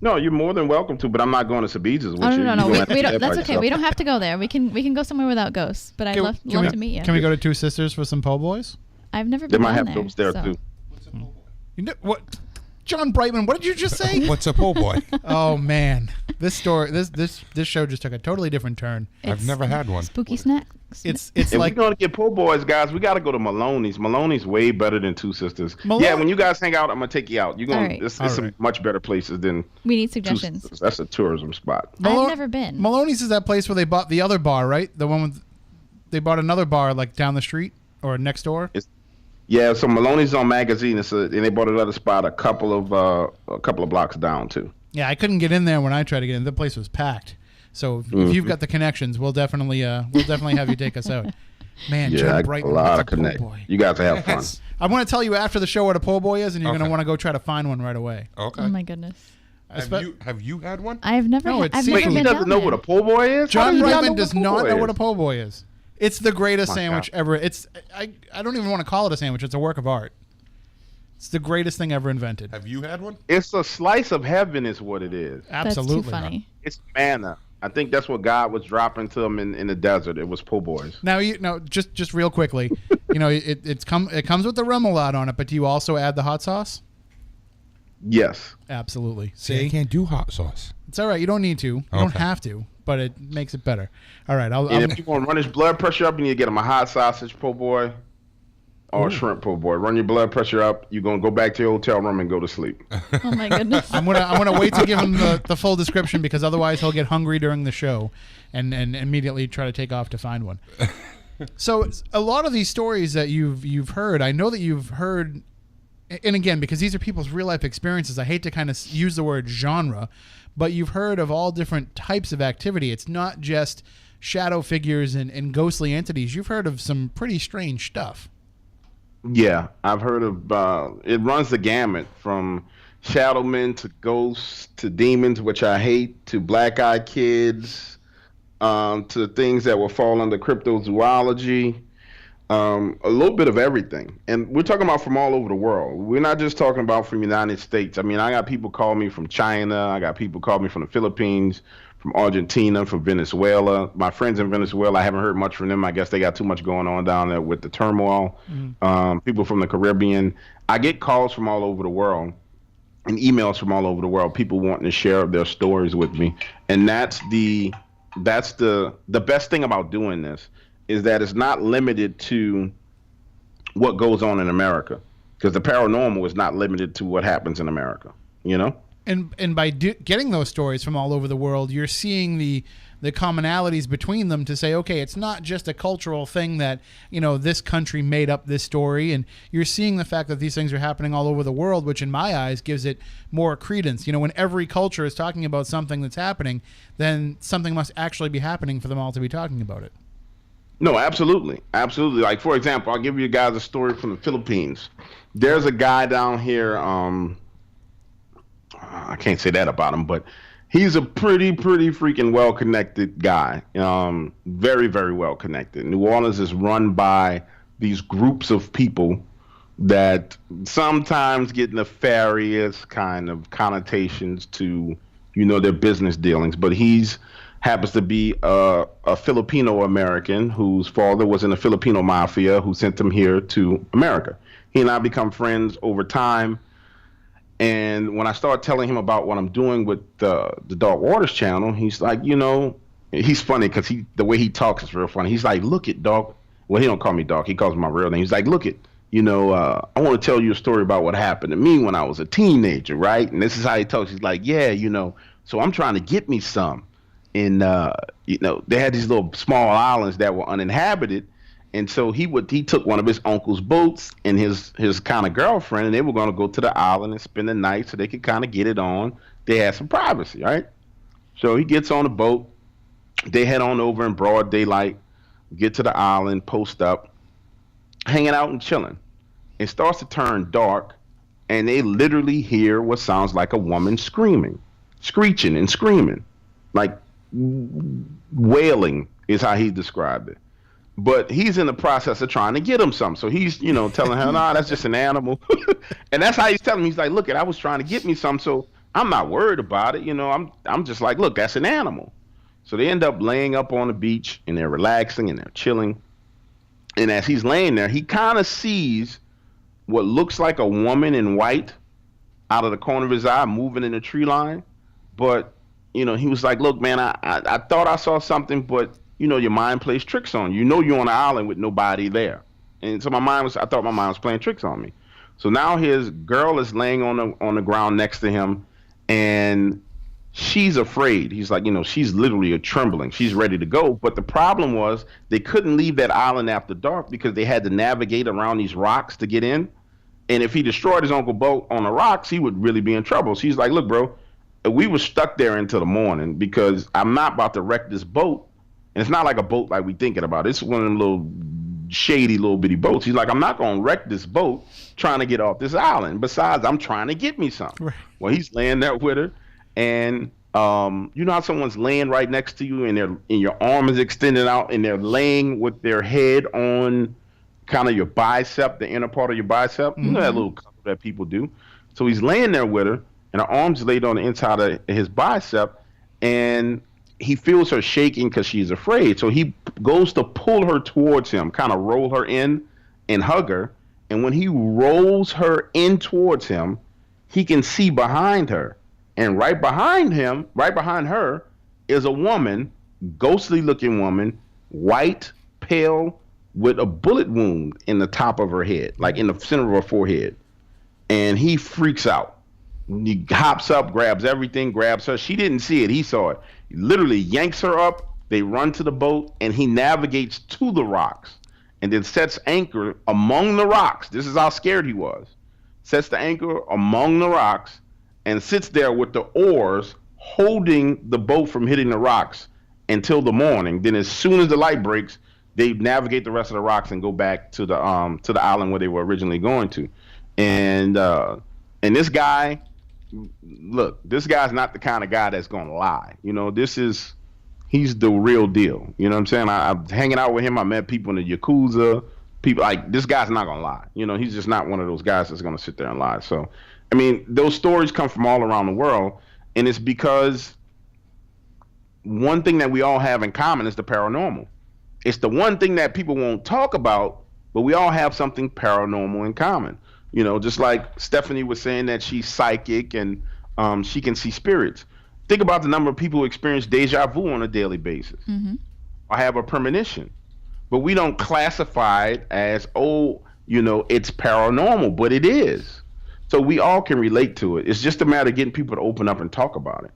No, you're more than welcome to, but I'm not going to Sabiza's with Oh you. no, You're no, gonna have to we do don't. that by That's okay. yourself. We don't have to go there. We can go somewhere without ghosts. But I'd love to meet you. Can we go to Two Sisters for some po' boys? I've never They been might down have there. those there so. too. You know, what? John Brightman, what did you just say? What's a po' boy? Oh man, this show just took a totally different turn. I've It's never had one. Spooky snacks. It's If like we're going to get po' boys, guys, we got to go to Maloney's. Maloney's way better than Two Sisters. Malone- Yeah, when you guys hang out, I'm going to take you out. You're going. All right. It's All some right. much better places than We need Two suggestions. Sisters. That's a tourism spot. I've never been. Maloney's is that place where they bought the other bar, right? The one with they bought another bar like down the street or next door. Yeah, so Maloney's on Magazine, and they bought another spot a couple of blocks down too. Yeah, I couldn't get in there when I tried to get in. The place was packed. So if Mm-hmm. you've got the connections, we'll definitely have you take us out. Man, Yeah, John I got a Brightman, lot what's of po' connect. boy? You guys have fun. Yes. I'm going to tell you after the show what a po' boy is, and you're going Okay. to want to go try to find one right away. Okay. Oh my goodness. Have you had one? I've never. No, it's I've secret. never Wait, he been doesn't down know there. what a po' boy is? How John does he not Brightman what does a po' not boy know what a is? po' boy is. It's the greatest My sandwich God. ever. I don't even want to call it a sandwich. It's a work of art. It's the greatest thing ever invented. Have you had one? It's a slice of heaven, is what it is. Absolutely. That's too funny. It's manna. I think that's what God was dropping to them in the desert. It was po' boys. Now just real quickly, it comes with the remoulade on it, but do you also add the hot sauce? Yes. Absolutely. See, I See, can't do hot sauce. it's all right. You don't need to. You don't Okay. have to, but it makes it better. All right. And if you want to run his blood pressure up, you need to get him a hot sausage po' boy or a shrimp po' boy. Run your blood pressure up. You're going to go back to your hotel room and go to sleep. Oh my goodness. I'm gonna wait to give him the full description, because otherwise he'll get hungry during the show and immediately try to take off to find one. So a lot of these stories that you've heard, I know that you've heard, and again, because these are people's real life experiences, I hate to kind of use the word genre, but you've heard of all different types of activity. It's not just shadow figures and ghostly entities. You've heard of some pretty strange stuff. Yeah, I've heard of it runs the gamut from shadow men to ghosts to demons, which I hate, to black-eyed kids, to things that will fall under cryptozoology, a little bit of everything. And we're talking about from all over the world. We're not just talking about from the United States. I mean, I got people call me from China. I got people call me from the Philippines, from Argentina, from Venezuela. My friends in Venezuela, I haven't heard much from them. I guess they got too much going on down there with the turmoil. People from the Caribbean. I get calls from all over the world and emails from all over the world, people wanting to share their stories with me. And that's the best thing about doing this, is that it's not limited to what goes on in America, because the paranormal is not limited to what happens in America, you know? And by getting those stories from all over the world, you're seeing the commonalities between them to say, okay, it's not just a cultural thing that, this country made up this story. And you're seeing the fact that these things are happening all over the world, which in my eyes gives it more credence. When every culture is talking about something that's happening, then something must actually be happening for them all to be talking about it. No, absolutely. Absolutely. Like, for example, I'll give you guys a story from the Philippines. There's a guy down here, I can't say that about him, but he's a pretty freaking well-connected guy. Very, very well-connected. New Orleans is run by these groups of people that sometimes get nefarious kind of connotations to, their business dealings. But he's happens to be a Filipino-American whose father was in the Filipino mafia, who sent him here to America. He and I become friends over time. And when I start telling him about what I'm doing with the Dark Waters channel, he's like, he's funny because the way he talks is real funny. He's like, look it, dog. Well, he don't call me dog. He calls me my real name. He's like, look it, I want to tell you a story about what happened to me when I was a teenager, right? And this is how he talks. He's like, yeah, so I'm trying to get me some. And, they had these little small islands that were uninhabited. And so he took one of his uncle's boats and his kind of girlfriend, and they were going to go to the island and spend the night so they could kind of get it on. They had some privacy, right? So he gets on the boat. They head on over in broad daylight, get to the island, post up, hanging out and chilling. It starts to turn dark, and they literally hear what sounds like a woman screaming, screeching and screaming, like wailing is how he described it. But he's in the process of trying to get him some. So he's, telling her, nah, that's just an animal. And that's how he's telling me. He's like, look, I was trying to get me some, so I'm not worried about it. I'm just like, look, that's an animal. So they end up laying up on the beach, and they're relaxing, and they're chilling. And as he's laying there, he kind of sees what looks like a woman in white out of the corner of his eye moving in the tree line. But, he was like, look, man, I thought I saw something, but your mind plays tricks on you. You're on an island with nobody there. And so I thought my mind was playing tricks on me. So now his girl is laying on the ground next to him, and she's afraid. He's like, she's literally trembling. She's ready to go. But the problem was they couldn't leave that island after dark because they had to navigate around these rocks to get in. And if he destroyed his uncle boat on the rocks, he would really be in trouble. So he's like, look, bro, we were stuck there until the morning because I'm not about to wreck this boat. And it's not like a boat like we thinking about. It's one of them little shady little bitty boats. He's like, I'm not going to wreck this boat trying to get off this island. Besides, I'm trying to get me something. Right. Well, he's laying there with her. And you know how someone's laying right next to you and your arm is extended out and they're laying with their head on kind of your bicep, the inner part of your bicep? Mm-hmm. You know that little cuddle that people do. So he's laying there with her and her arm's laid on the inside of his bicep, and he feels her shaking because she's afraid. So he goes to pull her towards him, kind of roll her in and hug her. And when he rolls her in towards him, he can see behind her. And right behind her, is a woman, ghostly looking woman, white, pale, with a bullet wound in the top of her head, like in the center of her forehead. And he freaks out. He hops up, grabs everything, grabs her. She didn't see it. He saw it. He literally yanks her up. They run to the boat, and he navigates to the rocks and then sets anchor among the rocks. This is how scared he was. Sets the anchor among the rocks and sits there with the oars holding the boat from hitting the rocks until the morning. Then as soon as the light breaks, they navigate the rest of the rocks and go back to the island where they were originally going to. And this guy, look, this guy's not the kind of guy that's going to lie. He's the real deal. You know what I'm saying? I'm hanging out with him. I met people in the Yakuza. People like this guy's not going to lie. He's just not one of those guys that's going to sit there and lie. So, I mean, those stories come from all around the world, and it's because one thing that we all have in common is the paranormal. It's the one thing that people won't talk about, but we all have something paranormal in common. Just like Stephanie was saying that she's psychic and she can see spirits. Think about the number of people who experience deja vu on a daily basis, mm-hmm. or have a premonition. But we don't classify it as, it's paranormal, but it is. So we all can relate to it. It's just a matter of getting people to open up and talk about it.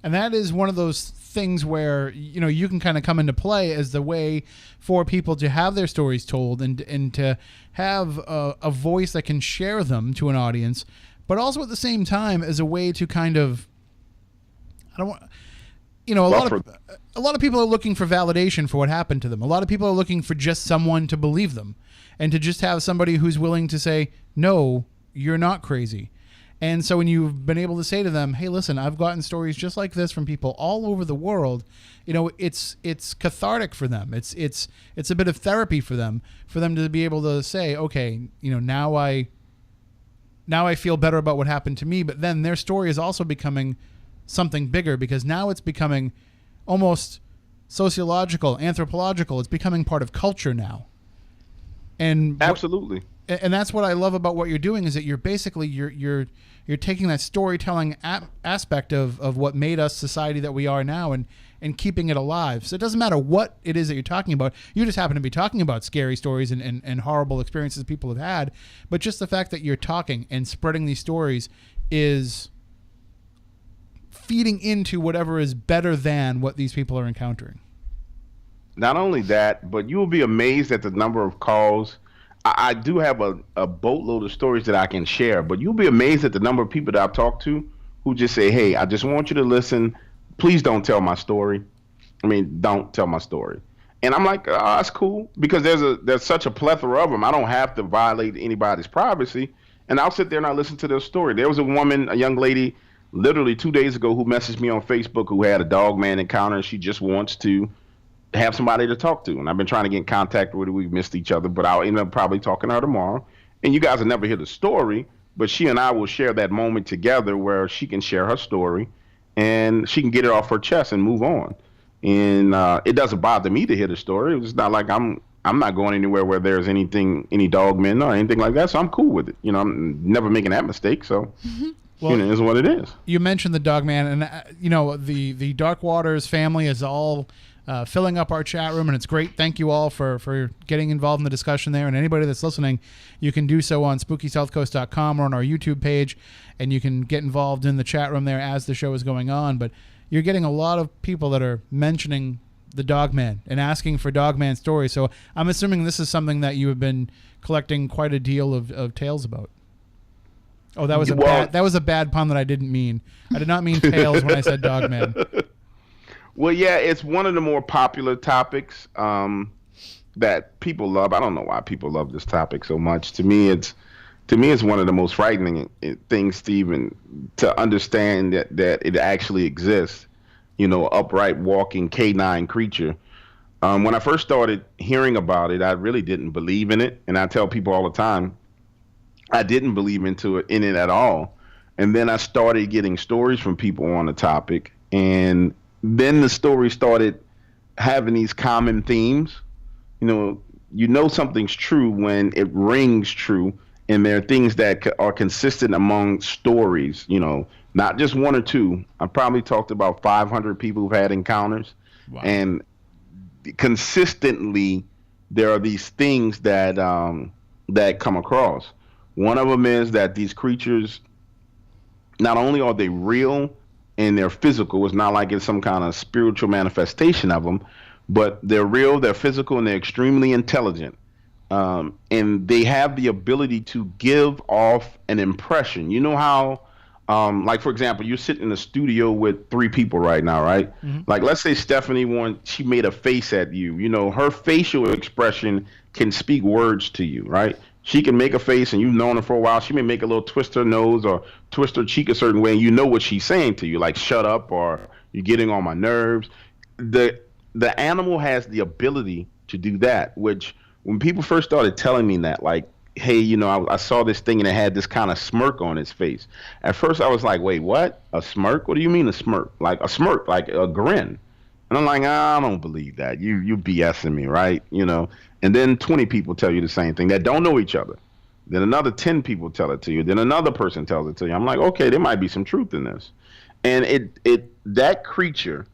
And that is one of those things where, you can kind of come into play as the way for people to have their stories told and to have a voice that can share them to an audience, but also at the same time as a way to kind of, a lot of people are looking for validation for what happened to them. A lot of people are looking for just someone to believe them and to just have somebody who's willing to say, no, you're not crazy. And so when you've been able to say to them, hey, listen, I've gotten stories just like this from people all over the world, it's cathartic for them. It's a bit of therapy for them to be able to say, okay, now I feel better about what happened to me. But then their story is also becoming something bigger because now it's becoming almost sociological, anthropological. It's becoming part of culture now. And absolutely. And that's what I love about what you're doing is that you're basically you're taking that storytelling aspect of what made us society that we are now and keeping it alive. So it doesn't matter what it is that you're talking about. You just happen to be talking about scary stories and horrible experiences people have had. But just the fact that you're talking and spreading these stories is feeding into whatever is better than what these people are encountering. Not only that, but you will be amazed at the number of calls. I do have a boatload of stories that I can share, but you'll be amazed at the number of people that I've talked to who just say, hey, I just want you to listen. please don't tell my story. I mean, don't tell my story. And I'm like, oh, that's cool, because there's such a plethora of them. I don't have to violate anybody's privacy. And I'll sit there and I'll listen to their story. There was a young lady, literally 2 days ago, who messaged me on Facebook who had a dog man encounter, and she just wants to have somebody to talk to. And I've been trying to get in contact with her. We've missed each other, but I'll end up probably talking to her tomorrow. And you guys will never hear the story, but she and I will share that moment together where she can share her story and she can get it off her chest and move on. And it doesn't bother me to hear the story. It's not like I'm not going anywhere where there's any dog men or anything like that. So I'm cool with it. You know, I'm never making that mistake. So, well, it's what it is. You mentioned the dog man, and the Dark Waters family is all filling up our chat room, and it's great. Thank you all for getting involved in the discussion there. And anybody that's listening, you can do so on SpookySouthCoast.com or on our YouTube page, and you can get involved in the chat room there as the show is going on. But you're getting a lot of people that are mentioning the Dogman and asking for Dogman stories. So I'm assuming this is something that you have been collecting quite a deal of tales about. Oh, that was a bad pun that I didn't mean. I did not mean tales when I said Dogman. Well, yeah, it's one of the more popular topics that people love. I don't know why people love this topic so much. To me, it's one of the most frightening things, Stephen, to understand that it actually exists. You know, upright walking canine creature. When I first started hearing about it, I really didn't believe in it, and I tell people all the time, I didn't believe in it at all. And then I started getting stories from people on the topic, and then the story started having these common themes. You know something's true when it rings true, and there are things that are consistent among stories, not just one or two. I probably talked about 500 people who've had encounters. Wow. And consistently there are these things that come across. One of them is that these creatures, not only are they real and they're physical, it's not like it's some kind of spiritual manifestation of them, but they're real, they're physical, and they're extremely intelligent. And they have the ability to give off an impression. You know how, like, for example, you're sitting in a studio with 3 people right now, right? Mm-hmm. Like, let's say Stephanie she made a face at you. Her facial expression can speak words to you, right? She can make a face, and you've known her for a while. She may make a little twist her nose or twist her cheek a certain way, and you know what she's saying to you, like shut up or you're getting on my nerves. The animal has the ability to do that, which when people first started telling me that, like, hey, I saw this thing and it had this kind of smirk on its face. At first I was like, wait, what? A smirk? What do you mean a smirk? Like a smirk, like a grin. And I'm like, I don't believe that. You BSing me, right? And then 20 people tell you the same thing that don't know each other. Then another 10 people tell it to you. Then another person tells it to you. I'm like, okay, there might be some truth in this. And that creature,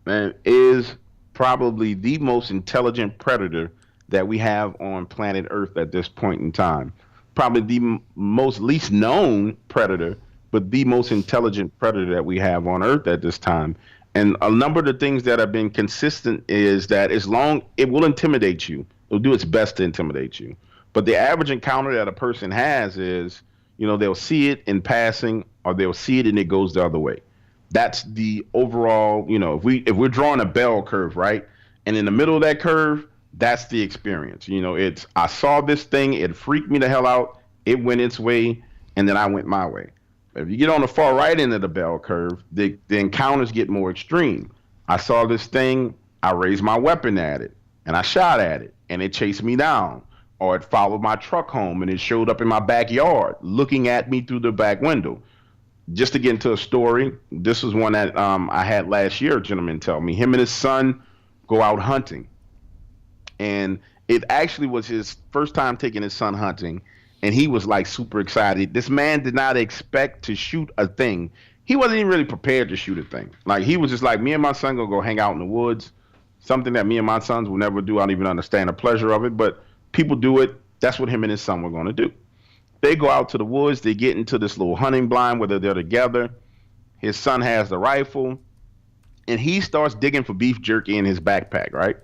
man, is probably the most intelligent predator that we have on planet Earth at this point in time. Probably the most least known predator, but the most intelligent predator that we have on Earth at this time. And a number of the things that have been consistent is that it will intimidate you. It'll do its best to intimidate you. But the average encounter that a person has is, they'll see it in passing, or they'll see it and it goes the other way. That's the overall, if we're drawing a bell curve, right? And in the middle of that curve, that's the experience. I saw this thing, it freaked me the hell out, it went its way, and then I went my way. If you get on the far right end of the bell curve, the encounters get more extreme. I saw this thing, I raised my weapon at it, and I shot at it, and it chased me down. Or it followed my truck home, and it showed up in my backyard, looking at me through the back window. Just to get into a story, this was one that I had last year, a gentleman tell me. Him and his son go out hunting. And it actually was his first time taking his son hunting, and he was like super excited. This man did not expect to shoot a thing. He wasn't even really prepared to shoot a thing. Like, he was just like, me and my son gonna go hang out in the woods, something that me and my sons will never do. I don't even understand the pleasure of it, but people do it. That's what him and his son were gonna do. They go out to the woods, they get into this little hunting blind where they're together. His son has the rifle, and he starts digging for beef jerky in his backpack, right?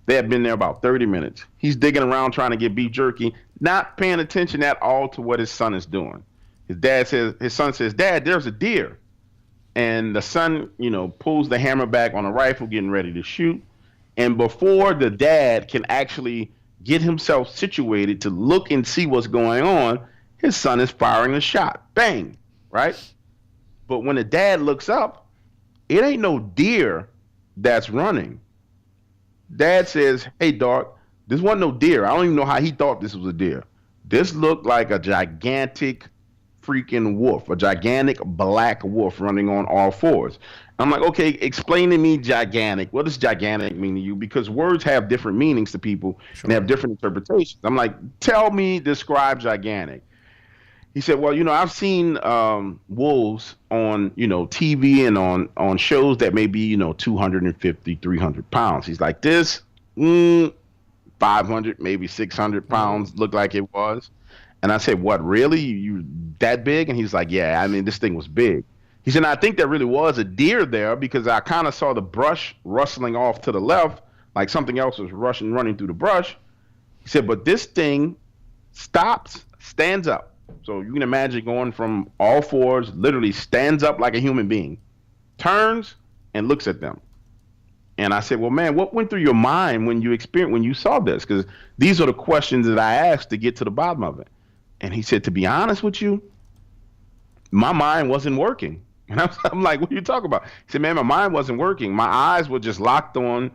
They had been there about 30 minutes. He's digging around trying to get beef jerky, not paying attention at all to what his son is doing. His son says, Dad, there's a deer. and the son, pulls the hammer back on the rifle, getting ready to shoot. And before the dad can actually get himself situated to look and see what's going on, his son is firing a shot. Bang, right? But when the dad looks up, it ain't no deer that's running. Dad says, "Hey, Doc, this wasn't no deer. I don't even know how he thought this was a deer. This looked like a gigantic freaking wolf, a gigantic black wolf running on all fours." I'm like, okay, explain to me gigantic. What does gigantic mean to you? Because words have different meanings to people and have different interpretations. I'm like, describe gigantic. He said, well, I've seen wolves on, TV and on shows that may be, 250, 300 pounds. He's like, this, 500, maybe 600 pounds looked like it was. And I said, what, really? You that big? And he's like, yeah, I mean, this thing was big. He said, I think there really was a deer there because I kind of saw the brush rustling off to the left, like something else was running through the brush. He said, but this thing stops, stands up. So you can imagine going from all fours, literally stands up like a human being, turns and looks at them. And I said, well, man, what went through your mind when you saw this? Because these are the questions that I asked to get to the bottom of it. And he said, to be honest with you, my mind wasn't working. And I'm like, what are you talking about? He said, man, my mind wasn't working. My eyes were just locked on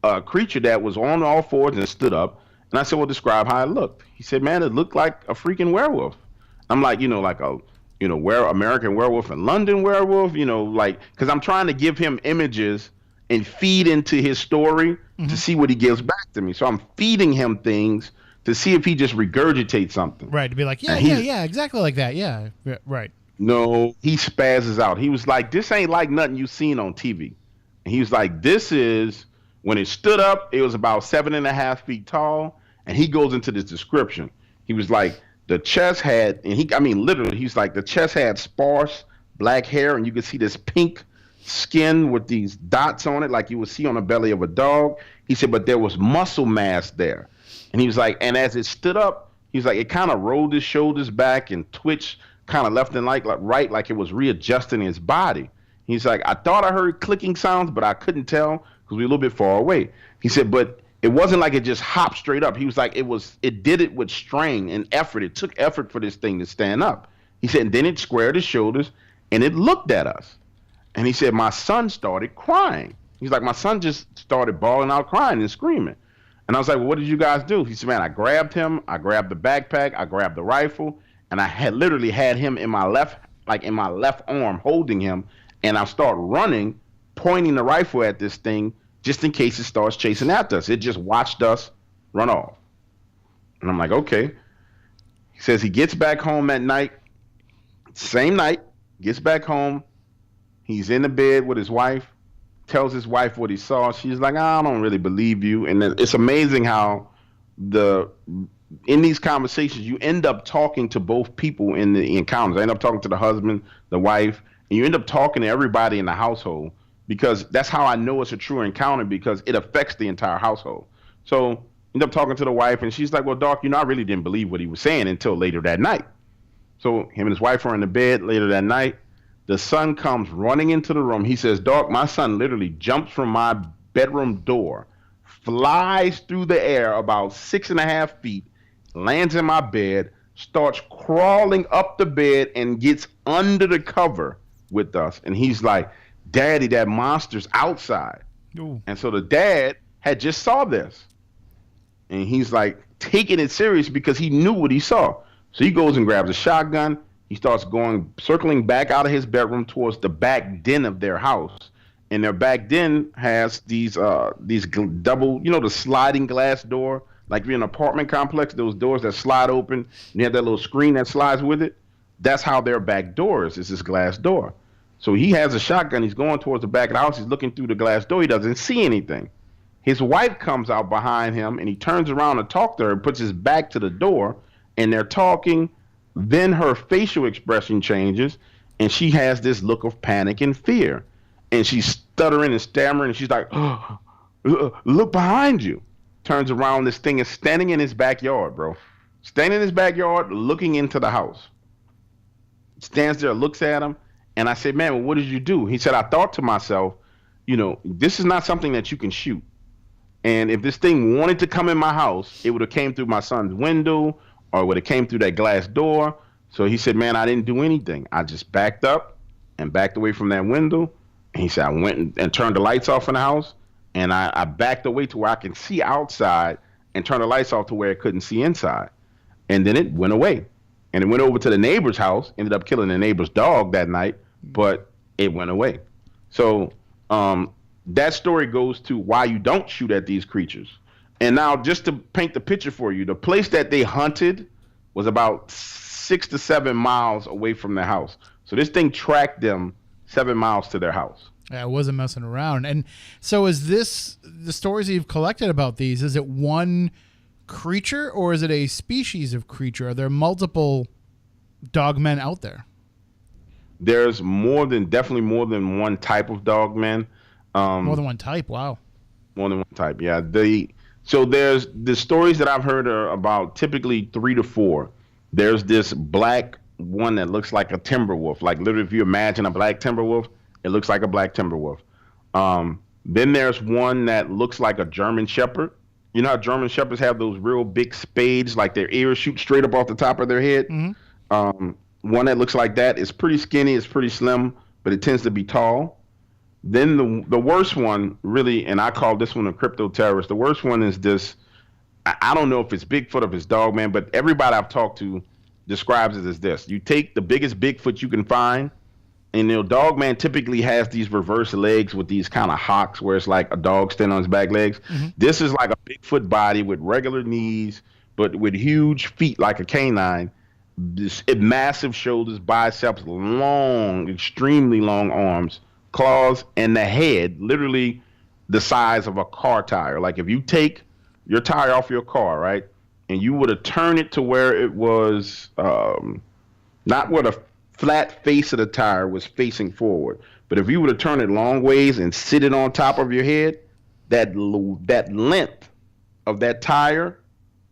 a creature that was on all fours and stood up. And I said, well, describe how it looked. He said, man, it looked like a freaking werewolf. I'm like, like a, American werewolf and London werewolf, because I'm trying to give him images and feed into his story to see what he gives back to me. So I'm feeding him things to see if he just regurgitates something. Right, to be like, yeah, exactly like that, yeah, right. No, he spazzes out. He was like, this ain't like nothing you seen on TV. And he was like, this is, when it stood up, it was about 7.5 feet tall. And he goes into this description. He was like, the chest had, literally, he's like, the chest had sparse black hair, and you could see this pink skin with these dots on it, like you would see on the belly of a dog. He said, but there was muscle mass there. And he was like, and as it stood up, he was like, it kind of rolled his shoulders back and twitched kind of left and right, like it was readjusting his body. He's like, I thought I heard clicking sounds, but I couldn't tell because we were a little bit far away. He said, but it wasn't like it just hopped straight up. He was like, it did it with strain and effort. It took effort for this thing to stand up. He said, and then it squared his shoulders and it looked at us. And he said, my son started crying. He's like, my son just started bawling out, crying and screaming. And I was like, well, what did you guys do? He said, man, I grabbed him. I grabbed the backpack. I grabbed the rifle. And I had literally had him in my left arm, holding him. And I start running, pointing the rifle at this thing just in case it starts chasing after us. It just watched us run off. And I'm like, okay. He says he gets back home that night, same night, gets back home. He's in the bed with his wife, tells his wife what he saw. She's like, I don't really believe you. And it's amazing how in these conversations, you end up talking to both people in the encounters. I end up talking to the husband, the wife, and you end up talking to everybody in the household, because that's how I know it's a true encounter, because it affects the entire household. So end up talking to the wife, and she's like, well, Doc, I really didn't believe what he was saying until later that night. So him and his wife are in the bed later that night. The son comes running into the room. He says, Doc, my son literally jumps from my bedroom door, flies through the air about 6.5 feet, lands in my bed, starts crawling up the bed and gets under the cover with us. And he's like, Daddy, that monster's outside. Ooh. And so the dad had just saw this. And he's like taking it serious because he knew what he saw. So he goes and grabs a shotgun. He starts circling back out of his bedroom towards the back den of their house. And their back den has these double, the sliding glass door. Like if you're in an apartment complex, those doors that slide open, and you have that little screen that slides with it. That's how their back door is this glass door. So he has a shotgun. He's going towards the back of the house. He's looking through the glass door. He doesn't see anything. His wife comes out behind him, and he turns around to talk to her, puts his back to the door, and they're talking. Then her facial expression changes, and she has this look of panic and fear. And she's stuttering and stammering, and she's like, oh, look behind you. Turns around, this thing is standing in his backyard, bro. Standing in his backyard, looking into the house. Stands there, looks at him, And I said, man, well, what did you do? He said, I thought to myself, this is not something that you can shoot. And if this thing wanted to come in my house, it would have came through my son's window or would have came through that glass door. So he said, man, I didn't do anything. I just backed up and backed away from that window. And he said, I went and turned the lights off in the house. And I backed away to where I can see outside and turned the lights off to where it couldn't see inside. And then it went away. And it went over to the neighbor's house, ended up killing the neighbor's dog that night, but it went away. So that story goes to why you don't shoot at these creatures. And now just to paint the picture for you, the place that they hunted was about 6 to 7 miles away from their house. So this thing tracked them 7 miles to their house. Yeah, it wasn't messing around. And so is this, the stories that you've collected about these, is it one creature or is it a species of creature? Are there multiple dogmen out there? There's definitely more than one type of dogmen. More than one type, wow. More than one type, yeah. So there's the stories that I've heard are about typically 3 to 4. There's this black one that looks like a timber wolf. Like literally if you imagine a black timber wolf, it looks like a black timber wolf. Then there's one that looks like a German shepherd. You know how German shepherds have those real big spades, like their ears shoot straight up off the top of their head? Mm-hmm. One that looks like that is pretty skinny, it's pretty slim, but it tends to be tall. Then the worst one, really, and I call this one a crypto terrorist. The worst one is this. I don't know if it's Bigfoot or if it's Dogman, but everybody I've talked to describes it as this. You take the biggest Bigfoot you can find, and Dogman typically has these reverse legs with these kind of hocks where it's like a dog standing on his back legs. Mm-hmm. This is like a Bigfoot body with regular knees, but with huge feet like a canine. Massive shoulders, biceps, long, extremely long arms, claws, and the head literally the size of a car tire. Like if you take your tire off your car, right, and you were to turn it to where it was not where the flat face of the tire was facing forward, but if you were to turn it long ways and sit it on top of your head, that length of that tire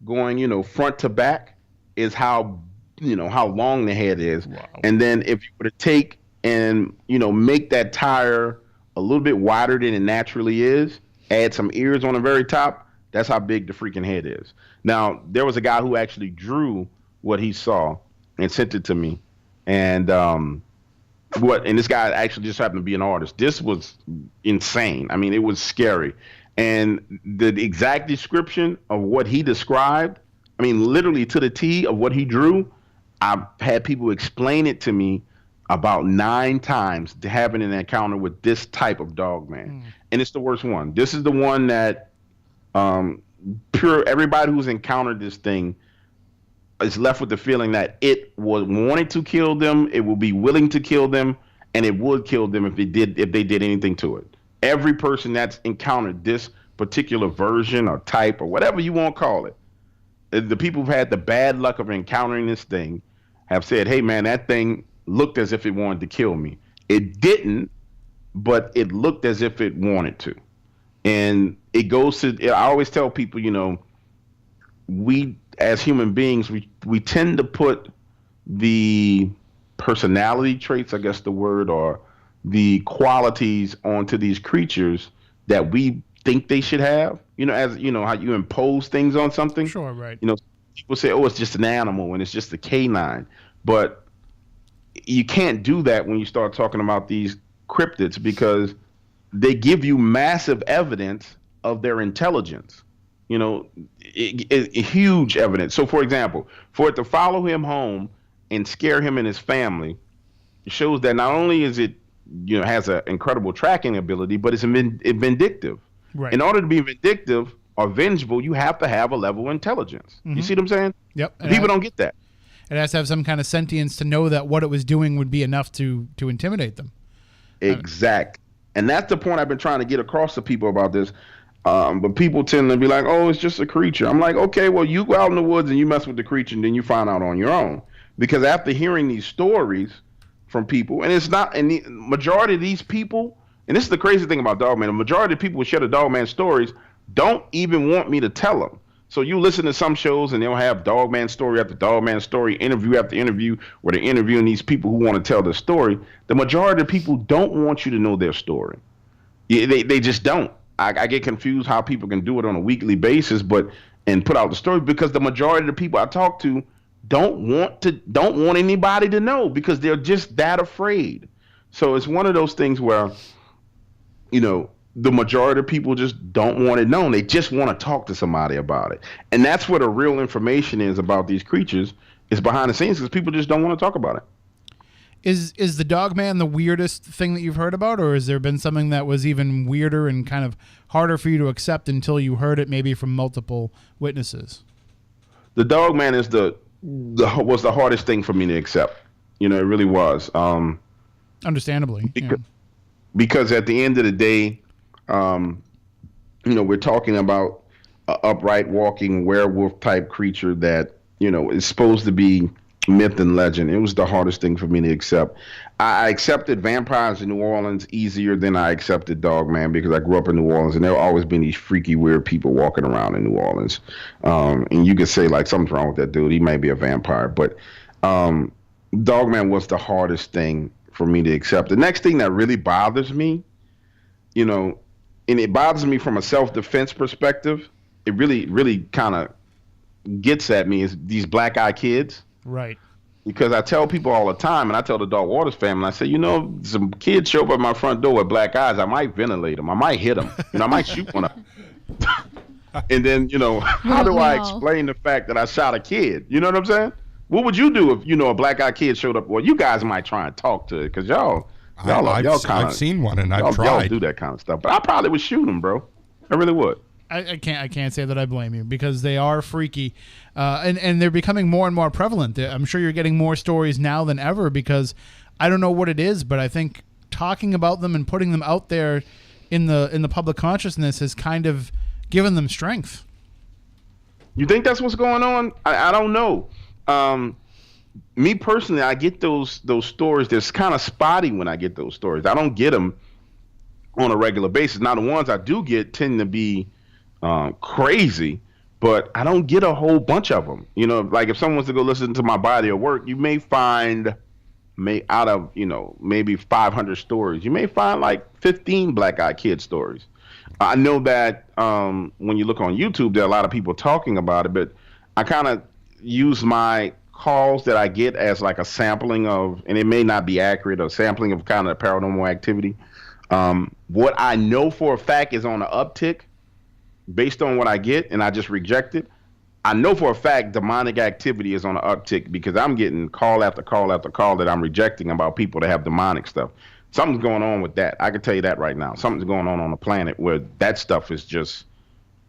going front to back is how long the head is. Wow. And then if you were to take and make that tire a little bit wider than it naturally is, add some ears on the very top, that's how big the freaking head is. Now there was a guy who actually drew what he saw and sent it to me, and this guy actually just happened to be an artist. This was insane. I mean, it was scary, and the exact description of what he described, I mean, literally to the T of what he drew, I've had people explain it to me about 9 times to having an encounter with this type of dog, man. And it's the worst one. This is the one that everybody who's encountered this thing is left with the feeling that it was wanting to kill them, it will be willing to kill them, and it would kill them if they did anything to it. Every person that's encountered this particular version or type or whatever you want to call it, the people who've had the bad luck of encountering this thing have said, hey man, that thing looked as if it wanted to kill me. It didn't, but it looked as if it wanted to. And it goes to, I always tell people, we as human beings, we tend to put the personality traits, I guess the word, or the qualities onto these creatures that we think they should have. As how you impose things on something. Sure, right. People say, oh, it's just an animal and it's just a canine. But you can't do that when you start talking about these cryptids, because they give you massive evidence of their intelligence. Huge evidence. So, for example, for it to follow him home and scare him and his family, it shows that not only is it, has an incredible tracking ability, but it's vindictive. Right. In order to be vindictive or vengeful, you have to have a level of intelligence. Mm-hmm. You see what I'm saying? Yep. People don't get that. It has to have some kind of sentience to know that what it was doing would be enough to intimidate them. Exact. And that's the point I've been trying to get across to people about this. But people tend to be like, oh, it's just a creature. I'm like, okay, well, you go out in the woods and you mess with the creature and then you find out on your own. Because after hearing these stories from people, and the majority of these people, and this is the crazy thing about Dogman, the majority of people who share the Dogman stories don't even want me to tell them. So you listen to some shows and they'll have dogman story after dogman story, interview after interview, where they're interviewing these people who want to tell their story. The majority of people don't want you to know their story. Yeah, they just don't. I get confused how people can do it on a weekly basis, and put out the story, because the majority of the people I talk to don't want anybody to know, because they're just that afraid. So it's one of those things where, the majority of people just don't want it known. They just want to talk to somebody about it. And that's where the real information is about these creatures, is behind the scenes, because people just don't want to talk about it. Is the Dogman the weirdest thing that you've heard about, or has there been something that was even weirder and kind of harder for you to accept until you heard it maybe from multiple witnesses? The Dogman was the hardest thing for me to accept. It really was. Understandably. Because at the end of the day, we're talking about an upright walking werewolf type creature that, is supposed to be myth and legend. It was the hardest thing for me to accept. I accepted vampires in New Orleans easier than I accepted Dogman, because I grew up in New Orleans and there have always been these freaky, weird people walking around in New Orleans. And you could say like something's wrong with that dude. He may be a vampire, but Dogman was the hardest thing for me to accept. The next thing that really bothers me, and it bothers me from a self-defense perspective, it really, really kind of gets at me, is these black eye kids. Right. Because I tell people all the time, and I tell the Dog Waters family, I say, some kids show up at my front door with black eyes, I might ventilate them. I might hit them. I might shoot one of them. And then, how do I explain the fact that I shot a kid? You know what I'm saying? What would you do if, a black eyed kid showed up? Well, you guys might try and talk to it, because I've seen one and I've tried. Y'all do that kind of stuff. But I probably would shoot them, bro. I really would. I can't say that I blame you, because they are freaky, and they're becoming more and more prevalent. I'm sure you're getting more stories now than ever, because I don't know what it is, but I think talking about them and putting them out there in the public consciousness has kind of given them strength. You think that's what's going on? I don't know. Me personally, I get those stories. They're kind of spotty when I get those stories. I don't get them on a regular basis. Now, the ones I do get tend to be crazy, but I don't get a whole bunch of them. Like if someone wants to go listen to my body of work, you may find out of maybe 500 stories, you may find like 15 black eyed kid stories. I know that when you look on YouTube, there are a lot of people talking about it, but I kind of use my calls that I get as like a sampling of, and it may not be accurate, a sampling of kind of paranormal activity. What I know for a fact is on the uptick, based on what I get, and I just reject it. I know for a fact demonic activity is on an uptick, because I'm getting call after call after call that I'm rejecting about people that have demonic stuff. Something's going on with that. I can tell you that right now. Something's going on the planet where that stuff is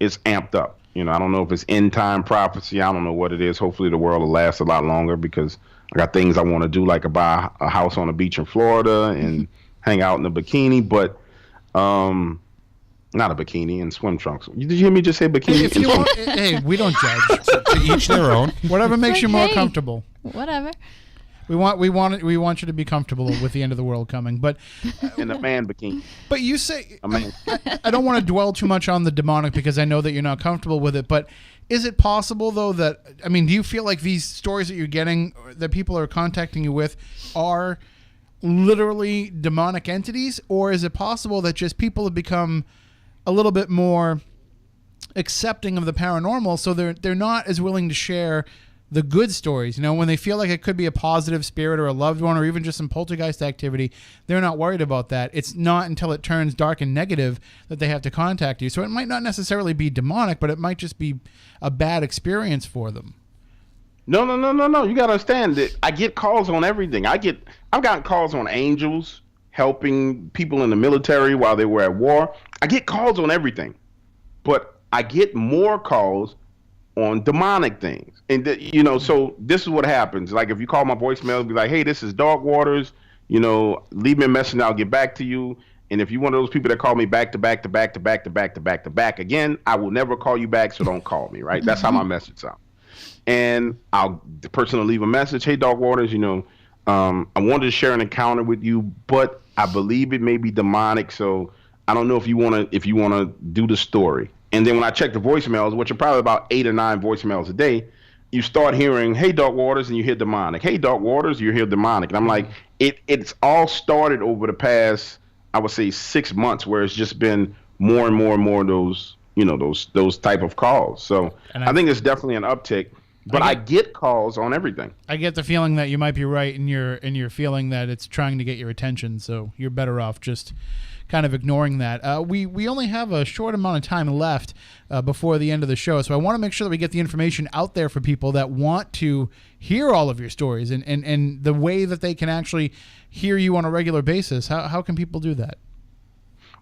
it's amped up. I don't know if it's end time prophecy. I don't know what it is. Hopefully the world will last a lot longer, because I got things I want to do, like buy a house on the beach in Florida and hang out in a bikini, but not a bikini, and swim trunks. Did you hear me just say bikini? If you want, hey, we don't judge. To each their own. Whatever makes you more hey, comfortable. Whatever. We want you to be comfortable with the end of the world coming, but in a man bikini. But you say, A man. I don't want to dwell too much on the demonic, because I know that you're not comfortable with it. But is it possible though that, do you feel like these stories that you're getting, that people are contacting you with, are literally demonic entities, or is it possible that just people have become a little bit more accepting of the paranormal, so they're not as willing to share the good stories? When they feel like it could be a positive spirit or a loved one, or even just some poltergeist activity, they're not worried about that. It's not until it turns dark and negative that they have to contact you. So it might not necessarily be demonic, but it might just be a bad experience for them. No. You gotta understand that I get calls on everything. I've gotten calls on angels helping people in the military while they were at war. I get calls on everything, but I get more calls on demonic things. And so this is what happens. Like if you call my voicemail, it'll be like, hey, this is Dog Waters, leave me a message and I'll get back to you. And if you're one of those people that call me back to back to back to back to back to back to back again, I will never call you back, so don't call me, right? That's how my message sounds. And the person will leave a message, hey, Dog Waters, I wanted to share an encounter with you, but I believe it may be demonic, so I don't know if you wanna do the story. And then when I check the voicemails, which are probably about 8 or 9 voicemails a day, you start hearing, "Hey, Dark Waters," and you hear demonic. "Hey, Dark Waters," you hear demonic. And I'm like, it's all started over the past, I would say, 6 months, where it's just been more and more and more of those, those type of calls. So I think it's definitely an uptick. But I get calls on everything. I get the feeling that you might be right in your feeling that it's trying to get your attention. So you're better off just kind of ignoring that. We only have a short amount of time left before the end of the show, so I want to make sure that we get the information out there for people that want to hear all of your stories and the way that they can actually hear you on a regular basis. How can people do that?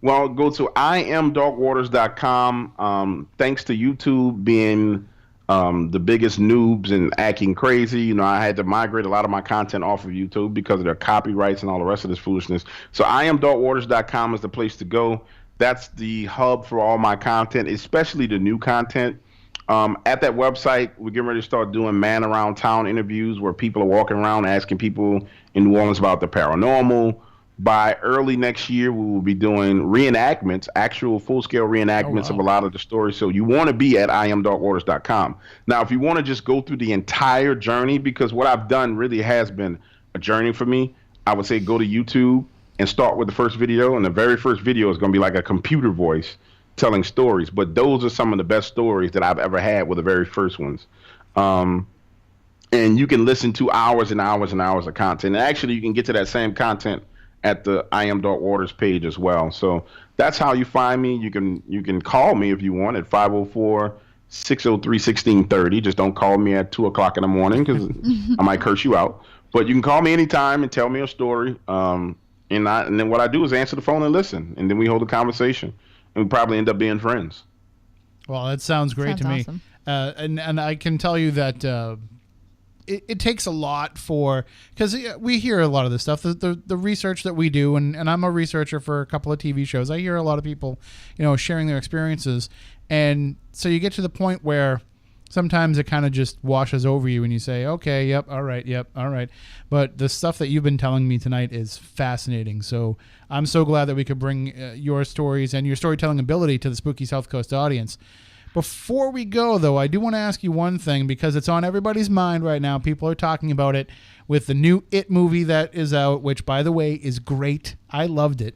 Well, go to iamdarkwaters.com. Thanks to YouTube being the biggest noobs and acting crazy. I had to migrate a lot of my content off of YouTube because of their copyrights and all the rest of this foolishness. So iamdarkwaters.com is the place to go. That's the hub for all my content, especially the new content. At that website, we're getting ready to start doing man around town interviews where people are walking around asking people in New Orleans about the paranormal. By early next year, we will be doing reenactments, actual full-scale reenactments of a lot of the stories. So you want to be at iamdarkwaters.com. Now, if you want to just go through the entire journey, because what I've done really has been a journey for me, I would say go to YouTube and start with the first video. And the very first video is going to be like a computer voice telling stories. But those are some of the best stories that I've ever had, were the very first ones. And you can listen to hours and hours and hours of content. And actually, you can get to that same content at the I Am Dark Waters page as well. So that's how you find me. You can call me if you want at 504-603-1630. Just don't call me at 2 o'clock in the morning because I might curse you out. But you can call me anytime and tell me a story. And then what I do is answer the phone and listen. And then we hold a conversation. And we probably end up being friends. Well, that sounds great to me. Awesome. And I can tell you that it takes a lot because we hear a lot of this stuff, the research that we do, and I'm a researcher for a couple of TV shows. I hear a lot of people, sharing their experiences. And so you get to the point where sometimes it kind of just washes over you and you say, okay, yep, all right. But the stuff that you've been telling me tonight is fascinating. So I'm so glad that we could bring your stories and your storytelling ability to the Spooky South Coast audience. Before we go, though, I do want to ask you one thing because it's on everybody's mind right now. People are talking about it with the new It movie that is out, which, by the way, is great. I loved it.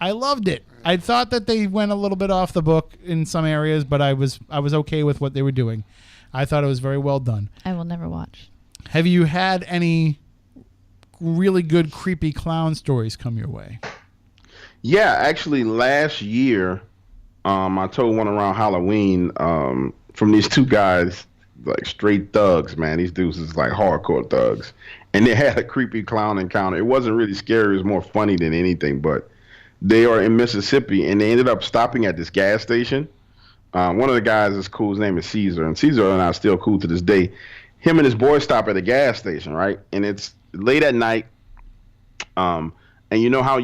I thought that they went a little bit off the book in some areas, but I was okay with what they were doing. I thought it was very well done. I will never watch. Have you had any really good creepy clown stories come your way? Yeah, actually, last year, I told one around Halloween from these two guys, like straight thugs, man. These dudes is like hardcore thugs. And they had a creepy clown encounter. It wasn't really scary. It was more funny than anything. But they are in Mississippi, and they ended up stopping at this gas station. One of the guys is cool. His name is Caesar. And Caesar and I are still cool to this day. Him and his boy stop at a gas station, right? And it's late at night. And you know how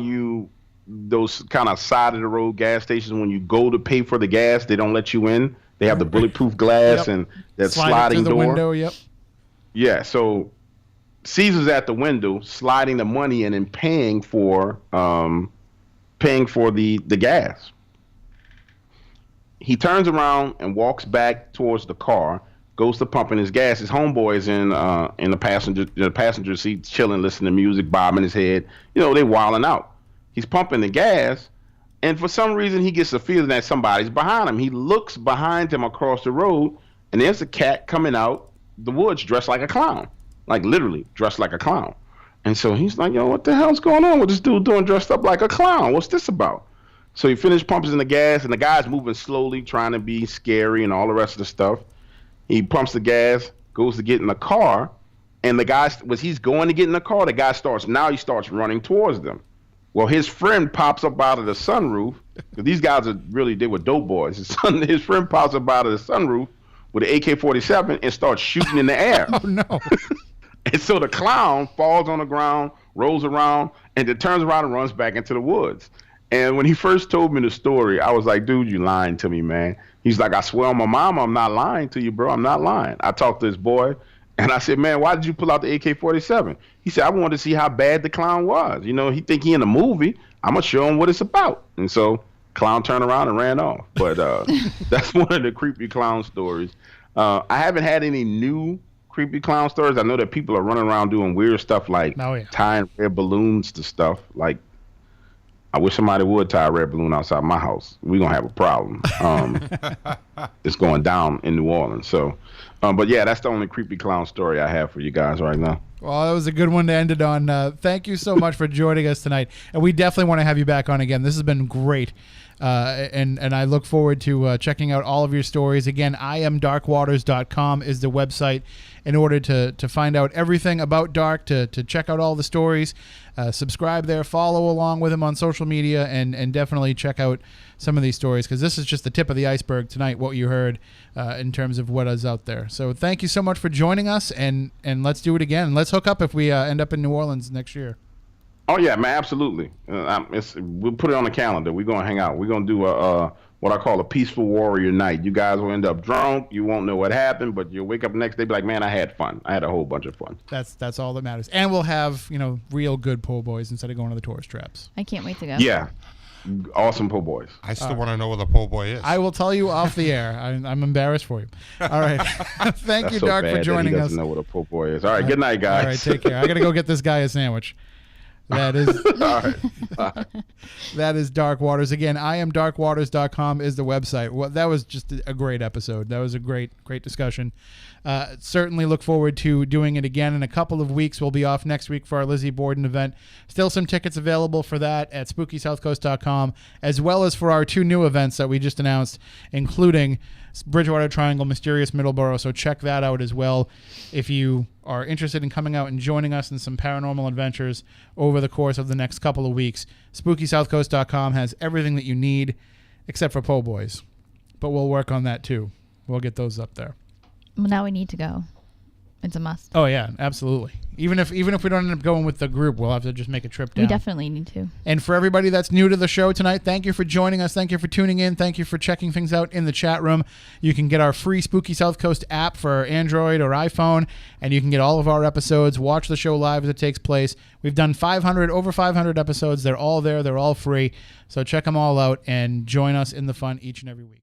those kind of side of the road gas stations, when you go to pay for the gas, they don't let you in. They have the bulletproof glass and that sliding door. Window, yep. Yeah, so Caesar's at the window, sliding the money in and paying for the gas. He turns around and walks back towards the car, goes to pumping his gas. His homeboy's in the passenger seat, chilling, listening to music, bobbing his head. They wilding out. He's pumping the gas, and for some reason he gets a feeling that somebody's behind him. He looks behind him across the road, and there's a cat coming out the woods dressed like a clown, like literally dressed like a clown. And so he's like, what the hell's going on with this dude doing dressed up like a clown? What's this about? So he finished pumping the gas, and the guy's moving slowly, trying to be scary and all the rest of the stuff. He pumps the gas, goes to get in the car, and the guy, he's going to get in the car, the guy starts running towards them. Well, his friend pops up out of the sunroof. These guys they were dope boys. His friend pops up out of the sunroof with an AK-47 and starts shooting in the air. Oh, no. And so the clown falls on the ground, rolls around, and then turns around and runs back into the woods. And when he first told me the story, I was like, dude, you lying to me, man. He's like, I swear on my mama, I'm not lying to you, bro. I'm not lying. I talked to this boy, and I said, man, why did you pull out the AK-47? He said, I wanted to see how bad the clown was. He think he in a movie. I'm going to show him what it's about. And so Clown turned around and ran off. But that's one of the creepy clown stories. I haven't had any new creepy clown stories. I know that people are running around doing weird stuff like tying red balloons to stuff. Like, I wish somebody would tie a red balloon outside my house. We're going to have a problem. It's going down in New Orleans. So, but yeah, that's the only creepy clown story I have for you guys right now. Well, that was a good one to end it on. Thank you so much for joining us tonight. And we definitely want to have you back on again. This has been great. And I look forward to checking out all of your stories. Again, IamDarkWaters.com is the website in order to find out everything about Dark, to check out all the stories. Subscribe there, follow along with him on social media, and definitely check out some of these stories, because this is just the tip of the iceberg tonight, what you heard in terms of what is out there. So thank you so much for joining us, and let's do it again. Let's hook up if we end up in New Orleans next year. Oh yeah, man, absolutely. We'll put it on the calendar. We're gonna hang out. We're gonna do a what I call a peaceful warrior night. You guys will end up drunk. You won't know what happened, but you'll wake up the next day, be like, man, I had fun. I had a whole bunch of fun. That's all that matters. And we'll have real good po' boys instead of going to the tourist traps. I can't wait to go. Yeah, awesome po' boys. I still want to know what the po' boy is. I will tell you off the air. I'm embarrassed for you. All right, thank you, Dark, for joining us. He doesn't know what a po' boy is. All right, good night, guys. All right, take care. I gotta go get this guy a sandwich. That is all right. Bye. That is Dark Waters. Again, IamDarkWaters.com is the website. Well, that was just a great episode. That was a great discussion. Certainly look forward to doing it again in a couple of weeks. We'll be off next week for our Lizzie Borden event. Still some tickets available for that at SpookySouthCoast.com, as well as for our 2 new events that we just announced, including Bridgewater Triangle, Mysterious Middleborough. So check that out as well if you are interested in coming out and joining us in some paranormal adventures over the course of the next couple of weeks. SpookySouthCoast.com has everything that you need except for po' boys, but we'll work on that too. We'll get those up there. Well, now we need to go. It's a must. Oh yeah, absolutely. Even if we don't end up going with the group, we'll have to just make a trip down. We definitely need to. And for everybody that's new to the show tonight, thank you for joining us. Thank you for tuning in. Thank you for checking things out in the chat room. You can get our free Spooky South Coast app for Android or iPhone, and you can get all of our episodes, watch the show live as it takes place. We've done over 500 episodes. They're all there. They're all free. So check them all out and join us in the fun each and every week.